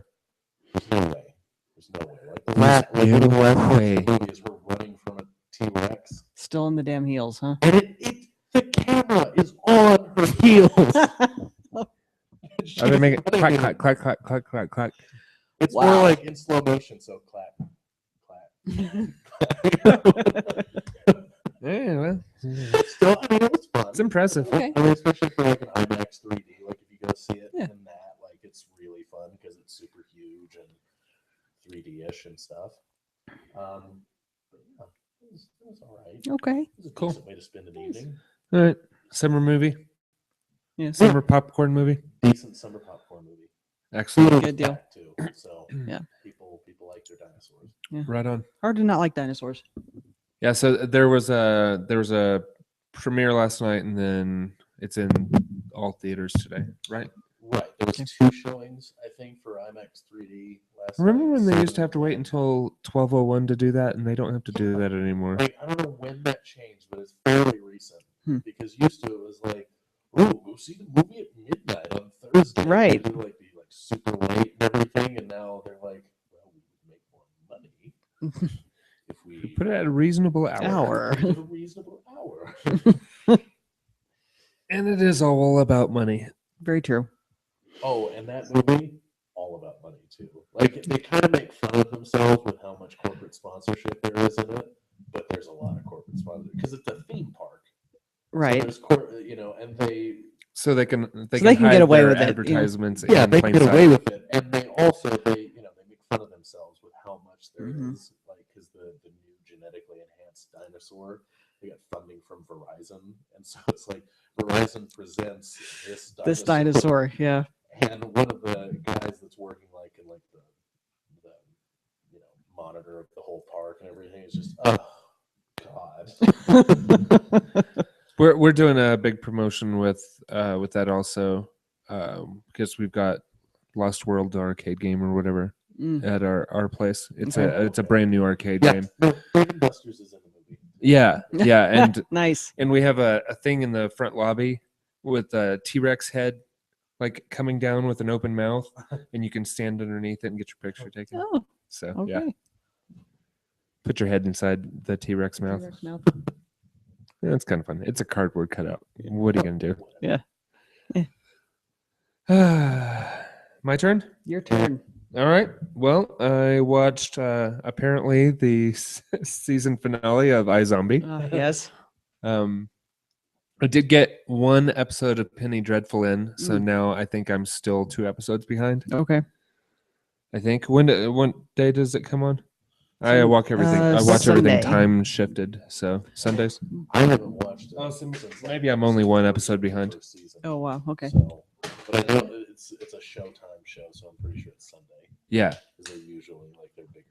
There's no way. There's no way. Like the last, like one of the last parts of the movie is we're running from a T-Rex, Still in the damn heels, huh? and the camera is on her heels. Are they making She's clack, running clack, clack, clack, clack, clack, clack? It's Wow. more like in slow motion, so clap, clap. Yeah, well, Still, I mean, it was fun. it's impressive. Okay. I mean, especially for like an IMAX 3D. Like if you go see it Yeah. in that, like it's really fun because it's super huge and 3D-ish and stuff. But yeah, it was all right. Okay. It was a Cool. decent way to spend an evening. All right. Summer movie. Yeah. Summer popcorn movie. Decent summer popcorn movie. Excellent. Theater Good deal. packed, too. So Yeah. people like their dinosaurs. Right on. Hard to not like dinosaurs. Yeah, so there was a premiere last night, and then it's in all theaters today, right? Right. There was 2 showings, I think, for IMAX 3D last Remember night. when they So- used to have to wait until 12:01 to do that, and they don't have to do that anymore? Like, I don't know when that changed, but it's fairly recent. Hmm. Because used to it was like, oh, go see the movie at midnight on Thursday. Right. They would be like super late and everything, and now they're like, well, we would make more money if we Put it at a reasonable hour. give a reasonable hour. And it is all about money. Very true. Oh, and that movie, all about money too. Like they kind of make fun of themselves with how much corporate sponsorship there is in it, but there's a lot of corporate sponsorship because it's a theme park. So Right. there's and they So they can get hide away their with it, yeah. advertisements. yeah in they plain can get sight. away with it, and they also they make fun of themselves with how much there Mhm. is, like because the new genetically enhanced dinosaur, they got funding from Verizon Verizon, and so it's like Verizon presents This dinosaur, yeah. and one of the guys that's working like in like the monitor of the whole park and everything is just God. We're doing a big promotion with that also, because we've got Lost World arcade game or whatever at our place. It's a brand new arcade game. Dave and Buster's is in the movie. Yeah, and Nice. and we have a thing in the front lobby with a T-Rex head like coming down with an open mouth, and you can stand underneath it and get your picture taken. Oh, So okay. yeah, put your head inside the T-Rex mouth. T-Rex mouth. Yeah, it's kind of fun. It's a cardboard cutout. What are you gonna do? Yeah. My turn. Your turn. All right. Well, I watched apparently the season finale of iZombie. Yes. I did get one episode of Penny Dreadful in, so now I think I'm still 2 episodes behind. Okay. I think what day does it come on? I watch everything. I watch Sunday. everything time shifted. So Sundays. I haven't watched it. Oh, so since, like, maybe I'm only 1 episode behind. first season. Oh wow. Okay. So, but I know it's a Showtime show, so I'm pretty sure it's Sunday. Yeah. Because they're usually like they're bigger.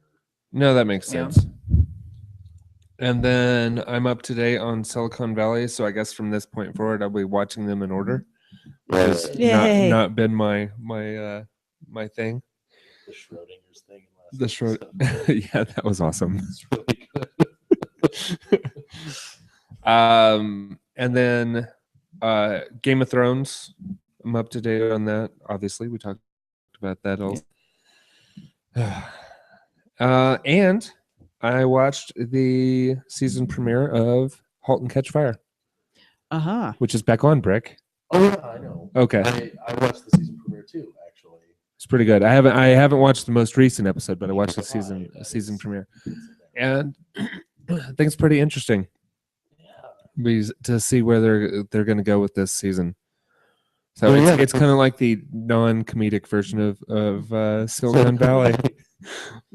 No, that makes Yeah. sense. And then I'm up to date on Silicon Valley, so I guess from this point forward, I'll be watching them in order, which has Yay. not been my thing. The Schrodinger's thing. The short, yeah, that was awesome. It's really good. And then Game of Thrones, I'm up to date on that. Obviously, we talked about that all. And I watched the season premiere of *Halt and Catch Fire*, which is back on Brick. Oh yeah, I know. Okay, I watched the season premiere too, actually. it's pretty good. I haven't watched the most recent episode, but I watched the season premiere, and I think it's pretty interesting. Yeah. To see where they're going to go with this season. So it's kind of like the non-comedic version of Silicon Valley.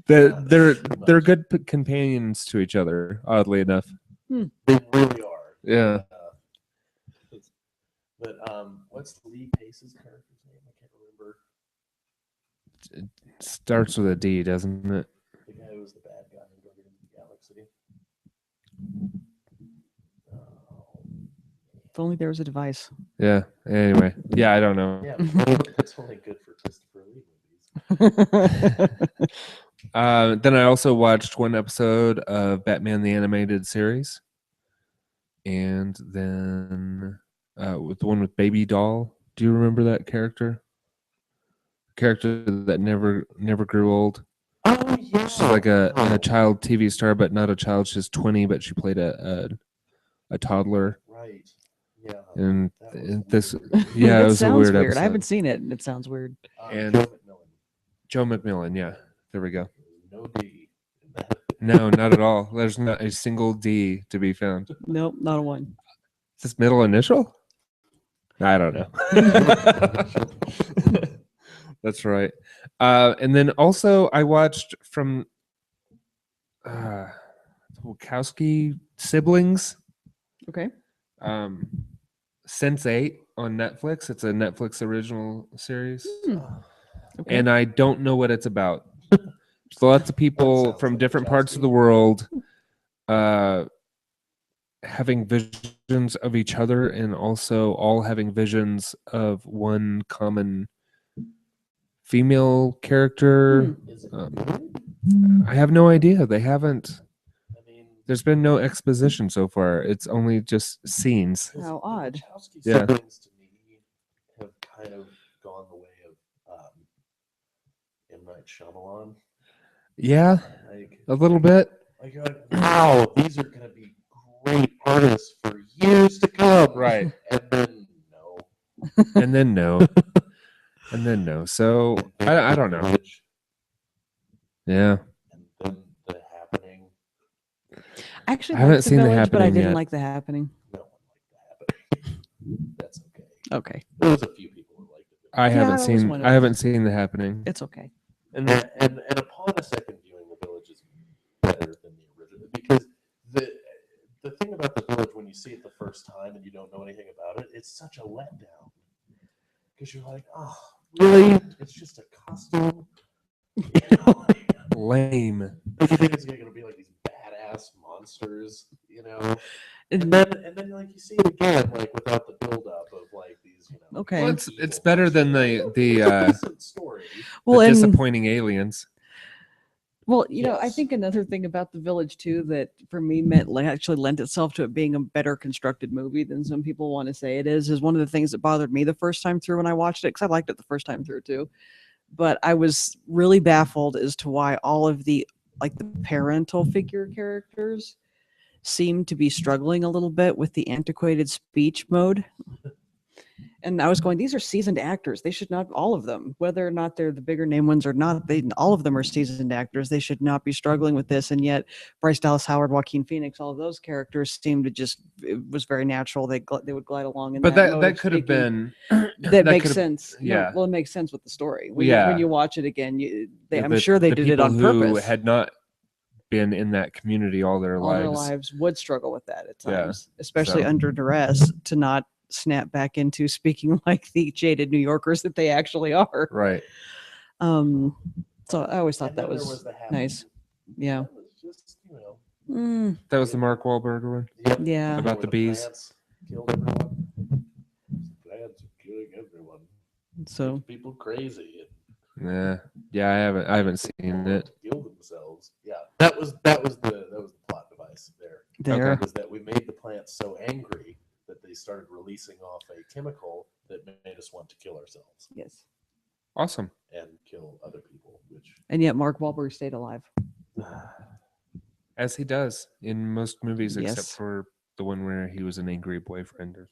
They're good companions to each other, oddly enough. They really are. Yeah. But what's Lee Pace's character's name? I can't remember. It starts with a D, doesn't it? The guy who was the bad guy in Guardians of the Galaxy. If only there was a device. Yeah. Anyway, yeah, I don't know. Yeah, it's only good for Christopher Lee movies. Then I also watched 1 episode of Batman the Animated Series, and then with the one with Baby Doll. Do you remember that character? Character that never grew old. Oh yeah. She's like a child TV star, but not a child. She's 20, but she played a toddler. Right. Yeah. And That was this, weird. yeah, it was a sounds weird weird. episode. I haven't seen it, and it sounds weird. And- Joe McMillan. Joe McMillan, yeah. There we go. No D. in that. No, not at all. There's not a single D to be found. Nope, not a one. Is this middle initial? I don't know. That's right. And then also I watched from the Wachowski siblings, Okay. Sense8 on Netflix. It's a Netflix original series. Okay. And I don't know what it's about. So lots of people sounds from like different Wachowski. parts of the world having visions of each other, and also all having visions of one common female character. Is it Um, good? I have no idea. They haven't. I mean, There's been no exposition so far. It's only just scenes. How odd. Wachowski Yeah. siblings to me have kind of gone the way of M. Night Shyamalan. Yeah, Like, a little bit. you're like, wow, these are going to be great artists for years to come. Right. And then no. And then no. And then no. So I don't know. Village, Yeah. And then The Happening. I actually I haven't liked The seen The Village, but I Happening didn't yet. like The Happening. No one liked The Happening. That's okay. Okay. There was a few people who liked it. I Yeah, haven't that was seen one of I them. haven't seen The Happening. It's okay. And And upon a second viewing, The Village is better than the original, because the thing about The Village, when you see it the first such a letdown because you're like, oh, really? It's just a costume. You know, Lame. like you think it's going to be like these badass monsters, you know? And then like you see it again, like without the buildup of like these, you know. Okay. Well, it's better than the decent story. Well, the and disappointing aliens. well, you know, I Yes. think another thing about The Village too that for me meant like actually lent itself to it being a better constructed movie than some people want to say it is one of the things that bothered me the first time through when I watched it, because I liked it the first time through too. But I was really baffled as to why all of the parental figure characters seem to be struggling a little bit with the antiquated speech mode. And I was going, these are seasoned actors. They should not, all of them, whether or not they're the bigger name ones or not, all of them are seasoned actors. They should not be struggling with this. And yet Bryce Dallas Howard, Joaquin Phoenix, all of those characters seemed to just, it was very natural. They would glide along in But that mode that of could have speaking. been That makes could've- sense. No, yeah. well, it makes sense with the story. Yeah. When you watch it again, I'm the- sure they the did it on people who purpose. had not been in that community all their All their lives. lives would struggle with that at Yeah, times, especially so. under duress, to not snap back into speaking like the jaded New Yorkers that they actually are. Right. So I always thought And that then there was the happy nice. Yeah. That was just, you know. That was the Mark Wahlberg one. Yep. Yeah. About Where the bees. plants killed everyone. Plants are killing everyone. So People crazy. Yeah, I haven't seen it. Kill themselves. Yeah, that was the plot device there. there. Was that we made the plants so angry that they started releasing off a chemical that made us want to kill ourselves Yes. Awesome. and kill other people. Which And yet Mark Wahlberg stayed alive. As he does in most movies, except Yes. for the one where he was an angry boyfriend or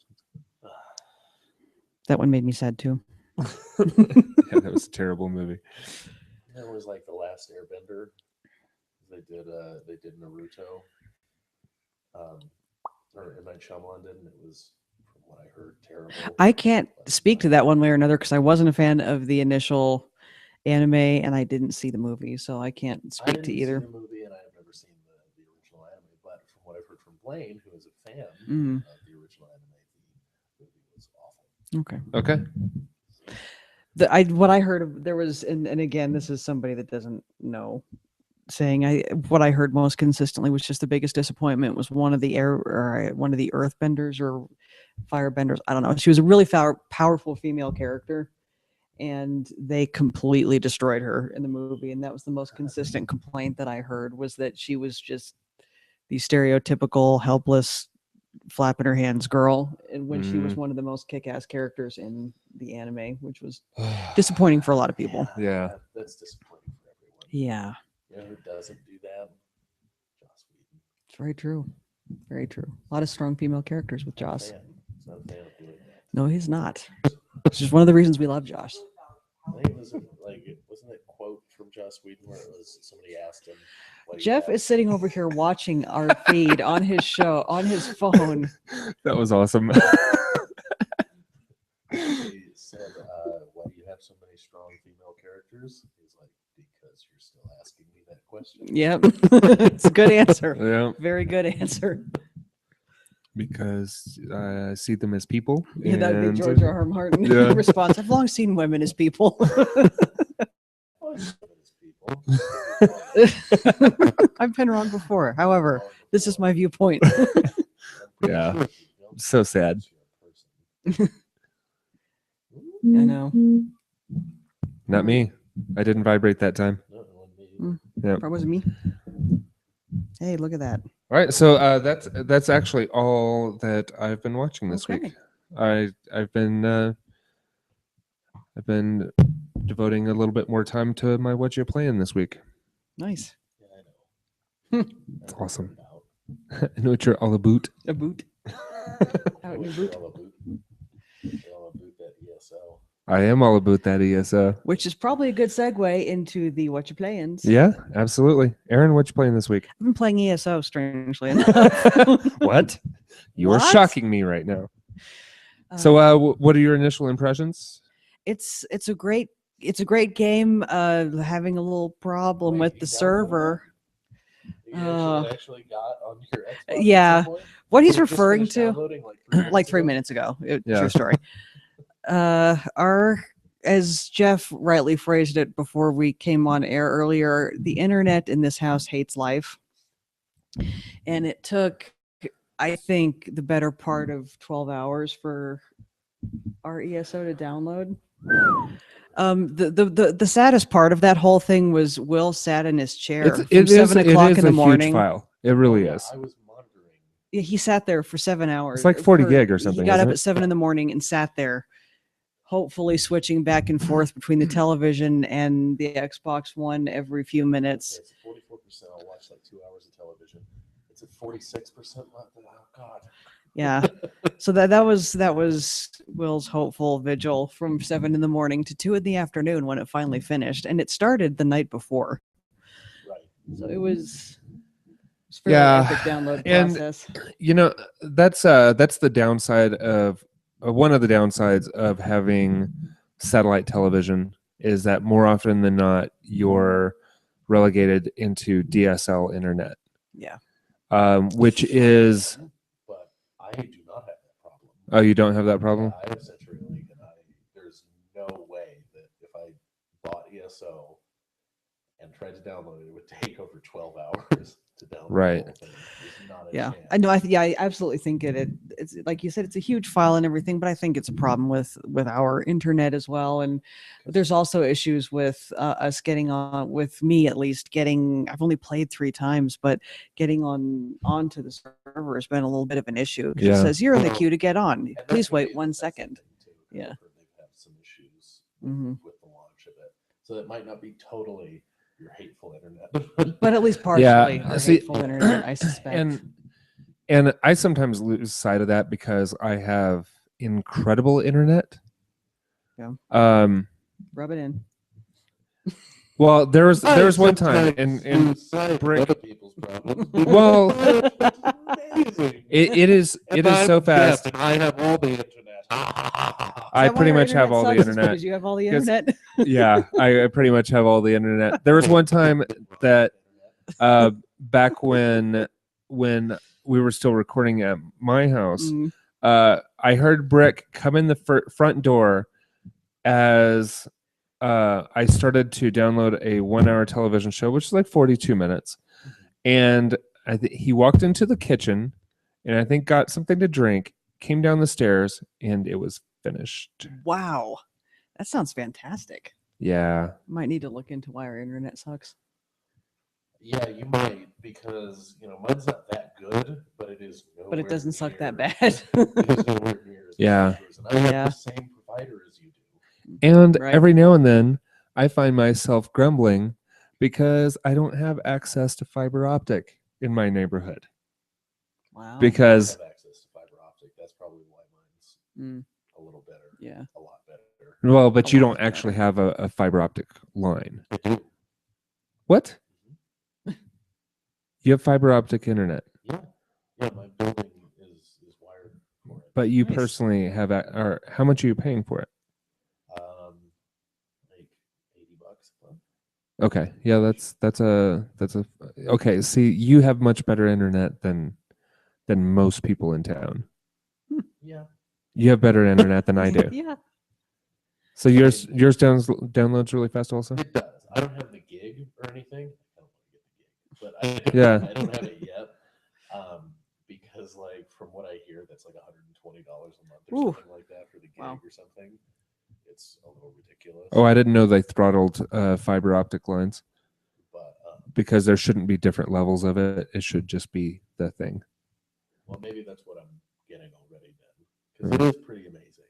That one made me sad too. something. Yeah, that was a terrible movie. That was like the last Airbender. They did Naruto. Or M. Night Shyamalan did, and it was, from what I heard, terrible. I can't speak to that one way or another because I wasn't a fan of the initial anime and I didn't see the movie, so I can't I speak didn't to either. see the movie, and I have never seen the original anime. But from what I've heard from Blaine, who is a fan Mm. of the original anime, the movie was awful. Okay. Okay. What I heard of there was, and again, this is somebody that doesn't know, saying what I heard most consistently was just the biggest disappointment was one of the earthbenders or firebenders. I don't know. She was a really powerful female character, and they completely destroyed her in the movie. And that was the most consistent complaint that I heard, was that she was just the stereotypical helpless flapping her hands girl, and when she was one of the most kick-ass characters in the anime, which was disappointing for a lot of people. Yeah. That's disappointing for everyone. Yeah, You know who doesn't do that? Joss Whedon. it's very true. Very true. A lot of strong female characters with Joss. Fan. He's not a fan of doing that. No, he's not. It's just one of the reasons we love Josh. I think it was wasn't it a quote from Joss Whedon where it was somebody asked him. What he Jeff had? is sitting over here watching our feed on his show, on his phone. That was awesome. He said, "Why do you have so many strong female characters?" He's like, "Because you're still asking me that question." Yep. It's a good answer. Yeah. Very good answer. Because I see them as people. Yeah, that would be and- George R. Martin Yeah. response. I've long seen women as people. Well, it's people. I've been wrong before. However, this is my viewpoint. Yeah. So sad. I know. Not me. I didn't vibrate that time. Yeah. That wasn't me. Hey, look at that. All right, so that's actually all that I've been watching this Okay. week. I've been devoting a little bit more time to my what you playing this week. Nice. Yeah, I know. It's awesome. I know what you're all about. A boot. Out in your boot. All about that ESO. I am all about that ESO. Which is probably a good segue into the what you playing. Yeah, absolutely. Aaron, what you playing this week? I've been playing ESO, strangely enough. What? You are What? shocking me right now. So, what are your initial impressions? It's a great game. Having a little problem Wait, with you the downloaded server. You You actually got on your Xbox yeah. at some point? What he's Did it just referring finish to, downloading like 3 minutes like 3 ago? minutes ago. Yeah. True story. As Geoff rightly phrased it before we came on air earlier, the internet in this house hates life. And it took, I think, the better part of 12 hours for our ESO to download. The saddest part of that whole thing was Will sat in his chair from 7 o'clock in the morning. Huge file. It really Oh, is. I was monitoring. Yeah, he sat there for 7 hours. It's like 40 gig or something. He got isn't up it? at 7 in the morning and sat there, hopefully switching back and forth between the television and the Xbox One every few minutes. It's 44%. I'll watch like 2 hours of television. It's at 46% left. Oh God. Yeah. So that was Will's hopeful vigil from 7 in the morning to 2 in the afternoon when it finally finished, and it started the night before. Right. So it was fairly epic download and process. That's the downside of one of the downsides of having satellite television is that more often than not you're relegated into DSL internet. Yeah. Which is But I do not have that problem. Oh, you don't have that problem? Yeah, I have CenturyLink, and there's no way that if I bought ESO and tried to download it, it would take over 12 hours to download. Right. The whole thing. There's not a Yeah, chance. I know. I absolutely think it's like you said, it's a huge file and everything, but I think it's a problem with our internet as well. And there's also issues with us getting on, with me at least getting. I've only played 3 times, but getting onto the server has been a little bit of an issue because Yeah. it says you're in the Well, queue to get on. And that's Please gonna wait be the 1 best second. thing, too, 'cause Yeah. I've heard they've had some issues with the launch of it, so it might not be totally your hateful internet, But at least partially Yeah, our see, hateful internet, I suspect. And I sometimes lose sight of that because I have incredible internet. Yeah. Rub it in. Well, there was one time and Brick. other people's problems. Well, Amazing. it is And so I'm fast. Jeff, and I have all the internet. I pretty much have all the internet. Because you have all the 'Cause- internet. Yeah, I pretty much have all the internet. There was one time that back when we were still recording at my house, Mm. I heard Brick come in the front door as I started to download a 1-hour television show, which is like 42 minutes. And he walked into the kitchen and I think got something to drink, came down the stairs, and it was finished. Wow. That sounds fantastic. Yeah. Might need to look into why our internet sucks. Yeah, you might, because mine's not that good, but it is. But it doesn't suck that near- bad. It is nowhere near as Yeah. bad as yours, and I have Yeah. the same provider as you do. And Right. every now and then I find myself grumbling because I don't have access to fiber optic in my neighborhood. Wow. Because I have access to fiber optic. That's probably why mine's Mm, a little better. yeah. A lot better. well, but A you lot don't better. actually have a fiber optic line. I do. What? You have fiber optic internet, Yeah. Yeah, my building is wired for it. but you Nice. personally have or how much are you paying for it? Like $80 a month. Okay. Yeah, that's a okay, see, you have much better internet than most people in town. Yeah. You have better internet than I do. Yeah. So yours downloads really fast also? It does. I don't have the gig or anything. I don't want to get the gig, but I don't have it yet. Because like from what I hear, that's like $120 a month or Ooh. something like that for the gig Wow. or something. It's a little ridiculous. Oh, I didn't know they throttled fiber optic lines But because there shouldn't be different levels of it. It should just be the thing. well, maybe that's what I'm getting already then, because it is pretty amazing.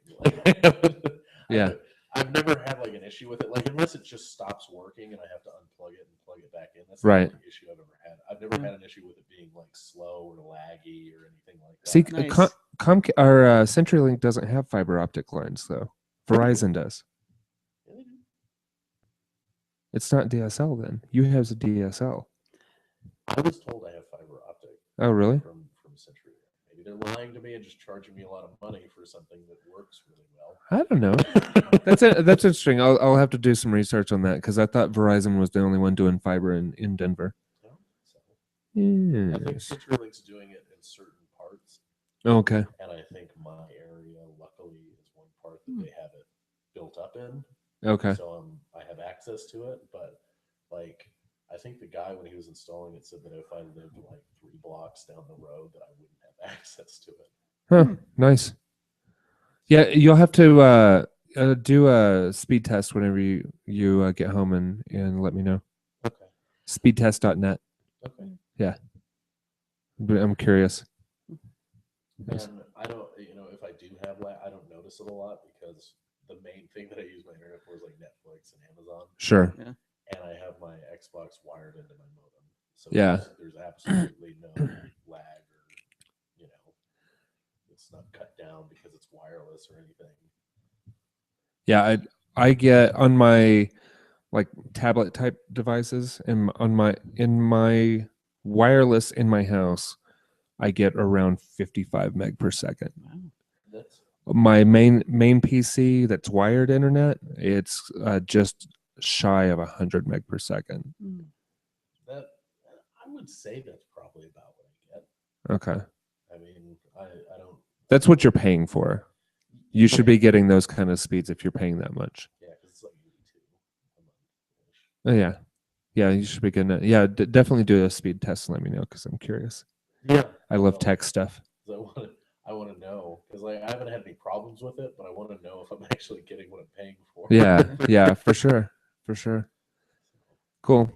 Yeah. I've never had like an issue with it, like unless it just stops working and I have to unplug it and plug it back in. That's the Right. only issue I've ever had. I've never had an issue with it being like slow or laggy or anything like that. See, Nice. CenturyLink doesn't have fiber optic lines though. Verizon does. Yeah, they do. It's not DSL then. You have a DSL. I was told I have fiber optic Oh, really? from Century. Maybe they're lying to me and just charging me a lot of money for something that works really well. I don't know. That's interesting. I'll have to do some research on that because I thought Verizon was the only one doing fiber in Denver. So, I think Yes. CenturyLink's doing it in certain parts, Okay. and I think my area, luckily, is one part that they have it built up in. Okay. So I have access to it. But like, I think the guy when he was installing it said that if I lived like 3 blocks down the road, that I wouldn't have access to it. Huh. Nice. Yeah, you'll have to do a speed test whenever you get home and let me know. Okay. Speedtest.net. Okay. Yeah. But I'm curious. Nice. And I don't, if I do have lag, I don't notice it a lot because the main thing that I use my internet for is like Netflix and Amazon. Sure. And I have my Xbox wired into my modem. So Yeah. there's absolutely no lag or, it's not cut down because it's wireless or anything. Yeah, I get on my like tablet type devices and in my wireless in my house, I get around 55 meg per second. Wow. That's My main PC that's wired internet, it's just shy of 100 meg per second. that. I would say that's probably about what I get. Okay. I mean, I don't. That's what you're paying for. You should be getting those kind of speeds if you're paying that much. Yeah, because it's like 82 a month. Oh, yeah. Yeah, you should be getting it. Yeah, definitely do a speed test and let me know because I'm curious. Yeah, I love tech stuff. I want to know because like I haven't had any problems with it, but I want to know if I'm actually getting what I'm paying for. Yeah, for sure. Cool.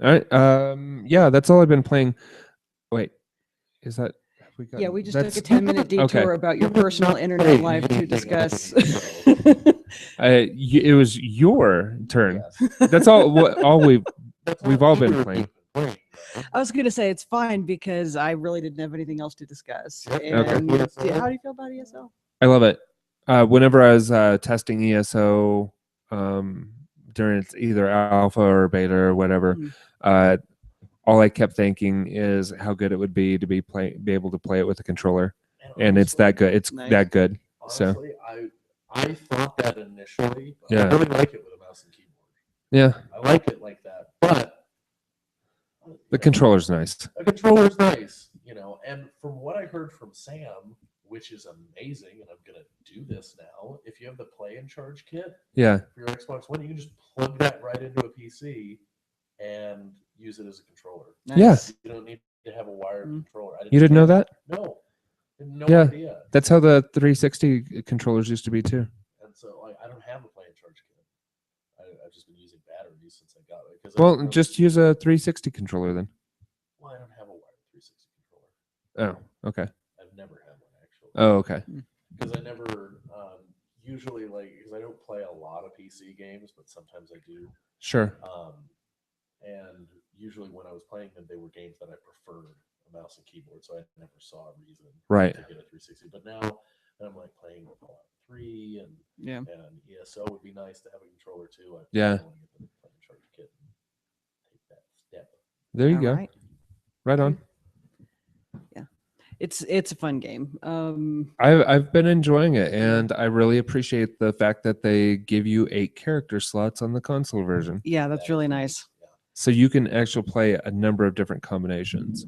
All right. Yeah, that's all I've been playing. Wait, is that? Have we got? Yeah, we just took a 10-minute detour Okay. about your personal internet life to discuss. It was your turn. Yes. That's all we've all been you've playing. I was going to say it's fine because I really didn't have anything else to discuss. Yep. And Okay. how do you feel about ESO? I love it. Whenever I was testing ESO during its either alpha or beta or whatever, all I kept thinking is how good it would be to be able to play it with a controller, and it's that good. It's Nice. that good. Honestly, I thought that initially. But Yeah. I really like it with a mouse and keyboard. Yeah, I like it like that, but the controller's nice. a controller's nice, And from what I heard from Sam, which is amazing, and I'm gonna do this now. If you have the Play and Charge kit Yeah, for your Xbox One, you can just plug that right into a PC and use it as a controller. Nice. You don't need to have a wired controller. you didn't know that? No, no Yeah. idea. That's how the 360 controllers used to be too. And so I don't have a Play and Charge kit. I've just been using batteries since I got it. Well, just use a 360 controller then. Well, I don't have a wired 360 controller. Oh, okay. I've never had one actually. Oh, okay. Because I never usually because I don't play a lot of PC games, but sometimes I do. Sure. And usually when I was playing them, they were games that I preferred a mouse and keyboard, so I never saw a reason Right. to get a 360. But now I'm like playing Fallout 3 and ESO would be nice to have a controller too. I Yeah. want to get the Play and Charge kit and take that step. There you All go. right. Right on. Yeah. It's a fun game. I've been enjoying it, and I really appreciate the fact that they give you 8 character slots on the console version, Yeah, that's really nice. Yeah. so you can actually play a number of different combinations.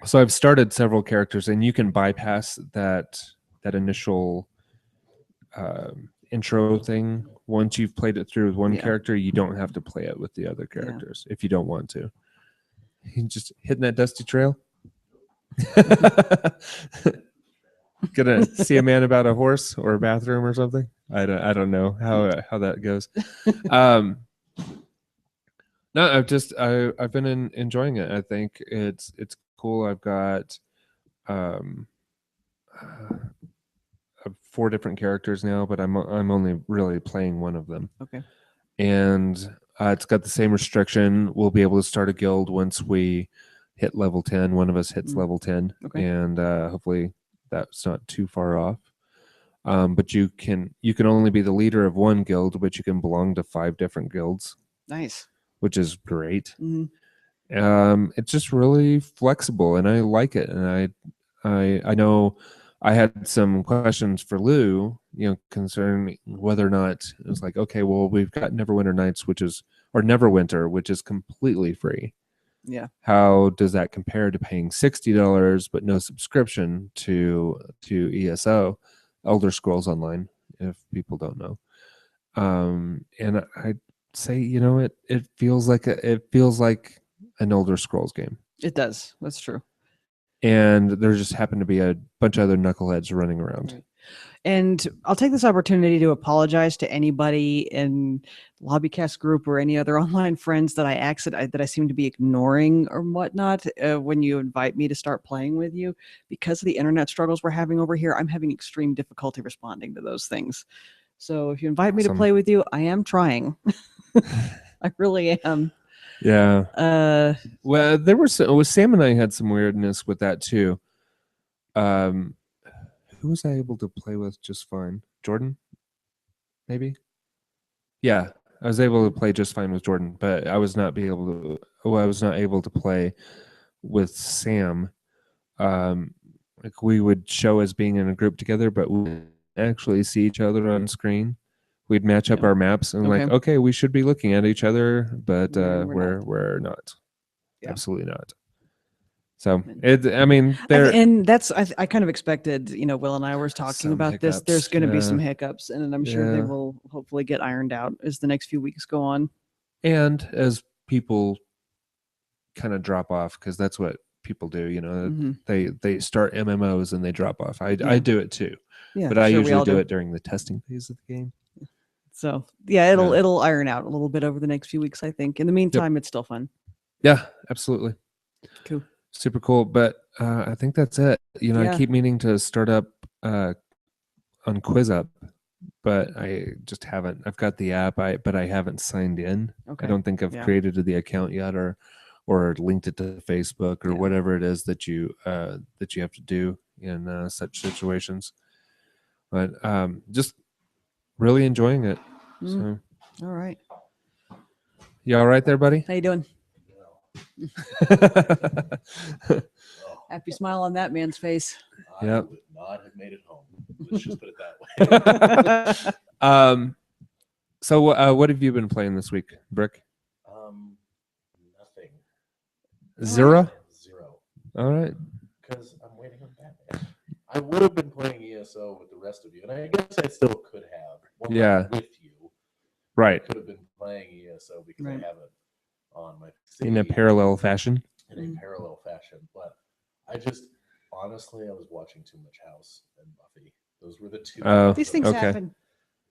So I've started several characters, and you can bypass that initial intro thing. Once you've played it through with one character, you don't have to play it with the other characters if you don't want to. You just hitting that dusty trail. Gonna see a man about a horse or a bathroom or something. I don't know how that goes. No, I've been enjoying it. I think it's cool. I've got 4 different characters now, but I'm only really playing one of them. Okay. And it's got the same restriction. We'll be able to start a guild once we hit level 10. One of us hits level 10, and hopefully that's not too far off. But you can only be the leader of one guild, but you can belong to 5 different guilds. Nice. Which is great. It's just really flexible, and I like it. And I know I had some questions for Lou, concerning whether or not it was like, okay, well, we've got Neverwinter Nights, or Neverwinter, which is completely free. Yeah. How does that compare to paying $60 but no subscription to ESO, Elder Scrolls Online, if people don't know? And I'd say, it feels like an Elder Scrolls game. It does. That's true. And there just happened to be a bunch of other knuckleheads running around. Right. And I'll take this opportunity to apologize to anybody in Lobbycast group or any other online friends that I seem to be ignoring or whatnot when you invite me to start playing with you. Because of the internet struggles we're having over here, I'm having extreme difficulty responding to those things. So if you invite me to Awesome. play with you, I am trying. I really am. Yeah. Well, there was Sam and I had some weirdness with that too. Who was I able to play with just fine? Jordan, maybe. Yeah, I was able to play just fine with Jordan, but I was not able to play with Sam. Like we would show as being in a group together, but we wouldn't actually see each other on screen. We'd match up Yeah. our maps and like, Okay. okay, we should be looking at each other, but We're we're not. Yeah. Absolutely not. So there. that's I kind of expected. Will and I were talking Some about this. There's hiccups, going to be yeah. some hiccups, and I'm sure they Yeah. will hopefully get ironed out as the next few weeks go on. And as people kind of drop off, because that's what people do, Mhm. they start MMOs and they drop off. I Yeah. do it too, Yeah, but I sure, we usually all do it during the testing phase of the game. So yeah, Yeah. it'll iron out a little bit over the next few weeks, I think. In the meantime, it's still fun. Yeah, absolutely. Cool. Super cool. But I think that's it. I Yeah. keep meaning to start up on QuizUp, but I just haven't. I've got the app, but I haven't signed in. Okay. I don't think I've Yeah. created the account yet, or linked it to Facebook or Yeah. whatever it is that you have to do in such situations. But just really enjoying it. Mm. So All right. you all right there, buddy? How you doing? Oh, Happy smile on that man's face. I Yep. would not have made it home. Let's just put it that way. So what have you been playing this week, Brick? Nothing. Zero? Zero. All right. Because I'm waiting on Batman. I would have been playing ESO with the rest of you, and I guess I still could have. Well, not Yeah. with you. Right. I could have been playing ESO because Right. I have it on my PC. In a parallel fashion. In a parallel fashion. But I just, honestly, I was watching too much House and Buffy. Those were the two. These things Okay. happen.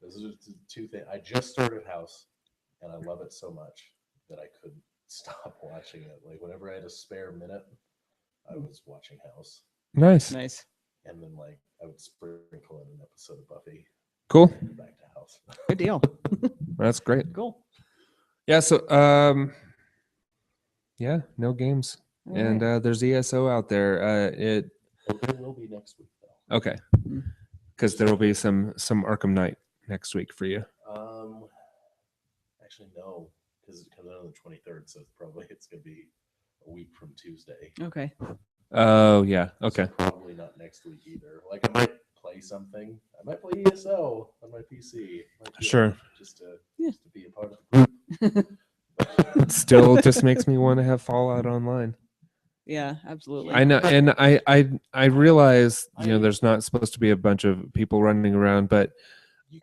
Those are the two things. I just started House, and I love it so much that I couldn't stop watching it. Like, whenever I had a spare minute, I was watching House. Nice. Nice. And then, like, I would sprinkle in an episode of Buffy. Cool. And back to House. Good deal. That's great. Cool. Yeah. So yeah, no games. All And right. there's ESO out there. Well, there will be next week, though. Okay. Because there will be some Arkham Knight next week for you. Actually, no, because it comes out on the 23rd, so it's going to be a week from Tuesday. Okay. Oh yeah. Okay. So probably not next week either. Like, I might play something. I might play ESO on my PC. Sure. Just to be a part of the group. It still just makes me want to have Fallout Online. Yeah, absolutely. I know, and I realize there's not supposed to be a bunch of people running around, but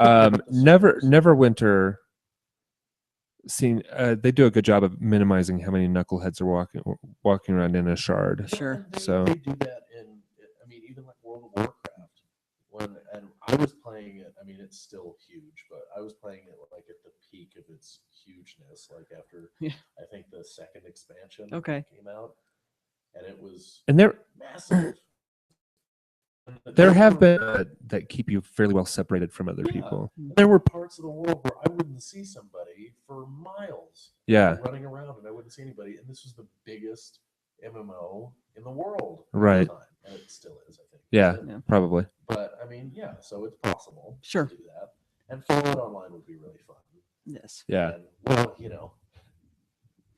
Neverwinter they do a good job of minimizing how many knuckleheads are walking around in a shard. Sure. So they do that even like World of Warcraft. And I was playing it. I mean, it's still huge, but I was playing it like at the peak of its hugeness, like after I think the second expansion came out, and it was massive. There have been that keep you fairly well separated from other people. There were parts of the world where I wouldn't see somebody for miles. Yeah. Running around, and I wouldn't see anybody. And this was the biggest MMO in the world. Right. At the time. And it still is, I think. Yeah, probably. But I mean, so it's possible to do that. And Fallout Online would be really fun. Yes. Yeah. And, well,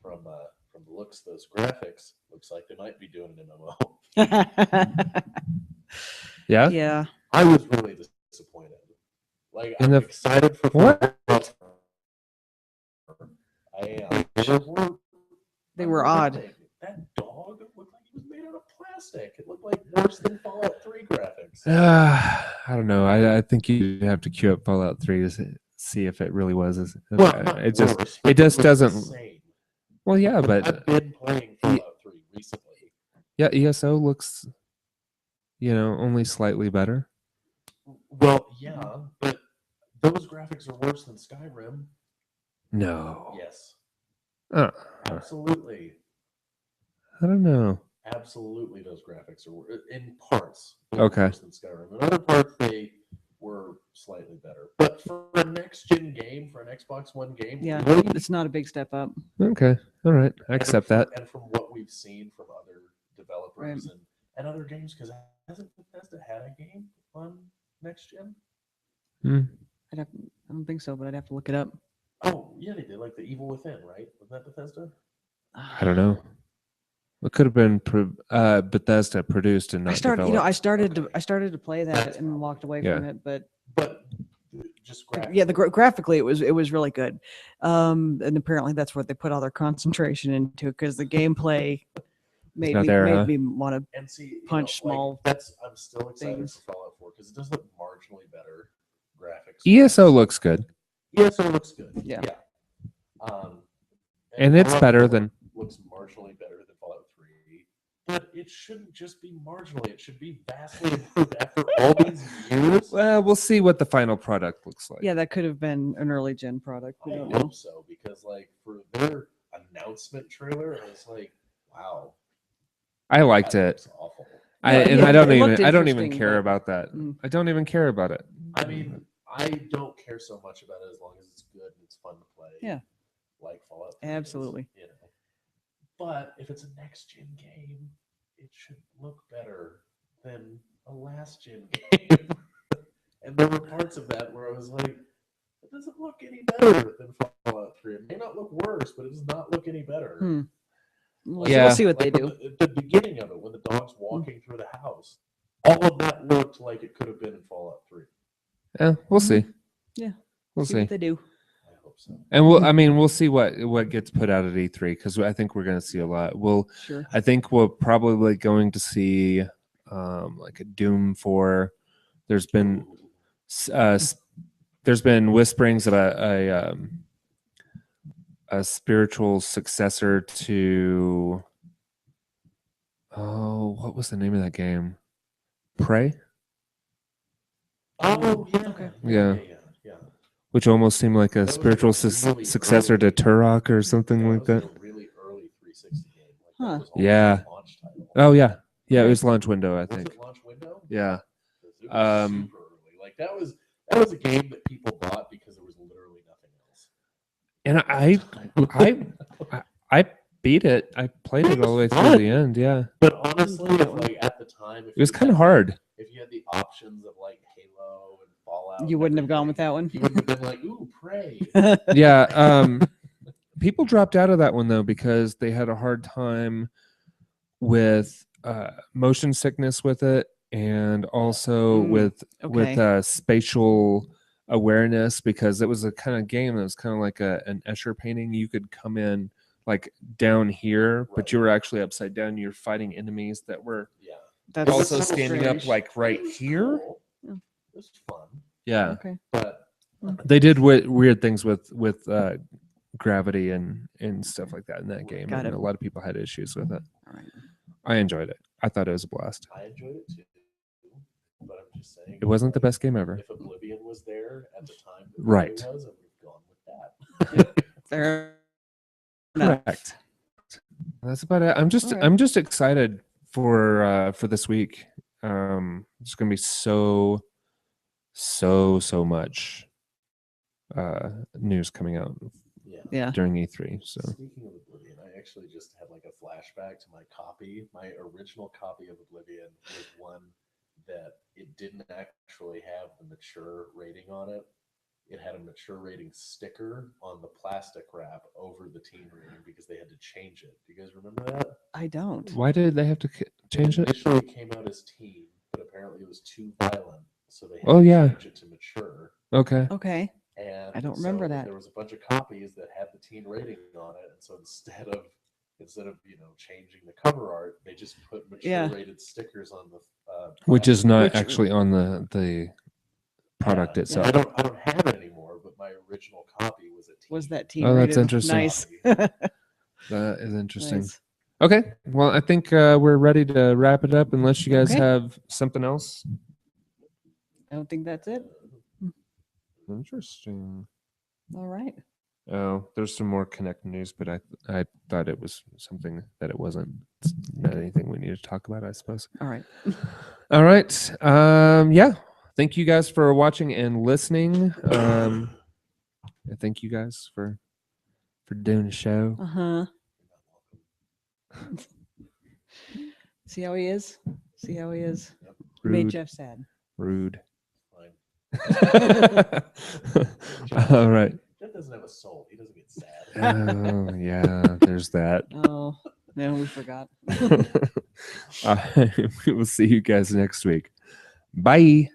from the looks of those graphics, looks like they might be doing an MMO. Yeah. Yeah. I was really disappointed. Like, I'm excited for what? I am. They were odd. that dog looked like he was made out of plastic. It looked like worse than Fallout 3 graphics. I don't know. I think you have to queue up Fallout 3 to see if it really was. Not It just worse, it but just looked doesn't. insane. Well, yeah, I've but been playing Fallout 3 recently. yeah, ESO looks, only slightly better. Well, yeah, but those graphics are worse than Skyrim. No. Yes, I absolutely. don't know. Absolutely, those graphics are in parts Okay. worse than Skyrim. In other parts, they were slightly better. But for a next-gen game, for an Xbox One game, Yeah, really, it's not a big step up. Okay. All right. I and accept from- that. And from what we've seen from other developers and other games, because hasn't Bethesda had a game on next-gen? Hmm. I don't think so, but I'd have to look it up. Oh, yeah, they did. Like the Evil Within, right? Was that Bethesda? I don't know. It could have been Bethesda produced and not I started to play that That's and probably- walked away Yeah. from it, but But just yeah, graphically it was really good. And apparently that's what they put all their concentration into, because the gameplay made not me there, made huh? me want to. And see, punch small I'm still excited things. for Fallout 4 because it does look marginally better graphics. ESO looks good, ESO looks good. Yeah. and it's Fallout better 4 than. looks marginally better than Fallout 3, but it shouldn't just be marginally. It should be vastly improved after all these years. Well, we'll see what the final product looks like. Yeah, that could have been an early gen product. We I don't know. hope so because, for their announcement trailer, I was like, "Wow, I liked that it. looks awful." I Yeah, don't it even. looked I don't even interesting, care but- about that. Mm. I don't even care about it. I mean, I don't care so much about it as long as it's good and it's fun to play. Yeah. Like Fallout 3 is, Absolutely. But if it's a next gen game, it should look better than a last gen game. And there were parts of that where I was like, it doesn't look any better than Fallout 3. It may not look worse, but it does not look any better. Yeah. We'll see what they Like, do. The beginning of it, when the dog's walking through the house, all of that looked like it could have been in Fallout 3. Yeah, we'll see. Yeah. We'll See see. what they do. I hope so. And we'll see what gets put out at E3 because I think we're going to see a lot. Sure. I think we're probably going to see like a Doom 4. There's been whisperings about a spiritual successor to what was the name of that game? Prey, Oh, yeah. Okay. Yeah. Yeah. which almost seemed like a That was spiritual really successor to early. Turok or something like was that. a really early 360 game. Huh. That was almost Yeah. a launch title. Oh yeah, it Okay. was launch window, I Was think. it launch window? Yeah. 'Cause it was super early. Like that was a game that people bought because there was literally nothing else. And I beat it. I played it all the way through the end. Yeah, But honestly, at the time, it was kind of hard. If you had the options of Halo and Fallout, You wouldn't have gone with that one. You wouldn't have been like, "Ooh, Prey." Yeah. People dropped out of that one though because they had a hard time with motion sickness with it, and also with spatial awareness, because it was a kind of game that was kind of like an Escher painting. You could come in like down here, but you were actually upside down. You're fighting enemies that were That's also so standing up strange. like right It was here. cool. Yeah. It was fun, Yeah, Okay. but they did weird things with gravity and stuff like that in that game, Got and it. a lot of people had issues with it. All right. I enjoyed it. I thought it was a blast. I enjoyed it too. But I'm just saying, It wasn't the best game ever. If Oblivion was there at the time that Right. Prey was, I would have gone with that. Fair enough. Correct. That's about it. All right. I'm just excited for this week. It's gonna be so much news coming out Yeah. during E3. So Speaking of Oblivion, I actually just had like a flashback to my copy. My original copy of Oblivion was one that it didn't actually have the mature rating on it. It had a mature rating sticker on the plastic wrap over the teen rating because they had to change it. Do you guys remember that? I don't. why did they have to change it? Initially it came out as teen, but apparently it was too violent, so they had Oh, to yeah. change it to mature. Okay. Okay. And I don't remember so that. There was a bunch of copies that had the teen rating on it, and so instead of instead of changing the cover art, they just put mature Yeah. rated stickers on the Which is not Which- actually on the product Yeah, itself. I don't have it anymore, but my original copy was a teen. Was that teen Oh, that's rated? interesting. Nice. That is interesting. Nice. Okay, well, I think we're ready to wrap it up unless you guys Okay. have something else. I don't think that's it. Interesting. All right. Oh, there's some more Connect news, but I thought it was something that it wasn't. It's not anything we need to talk about, I suppose. All right. All right. Yeah. Thank you guys for watching and listening. And thank you guys for doing the show. Uh-huh. See how he is? See how he is? Made Rude. Jeff sad. Rude. Fine. All right. Jeff doesn't have a soul. He doesn't get sad. Oh, yeah. There's that. Oh, no, we forgot. We will see you guys next week. Bye.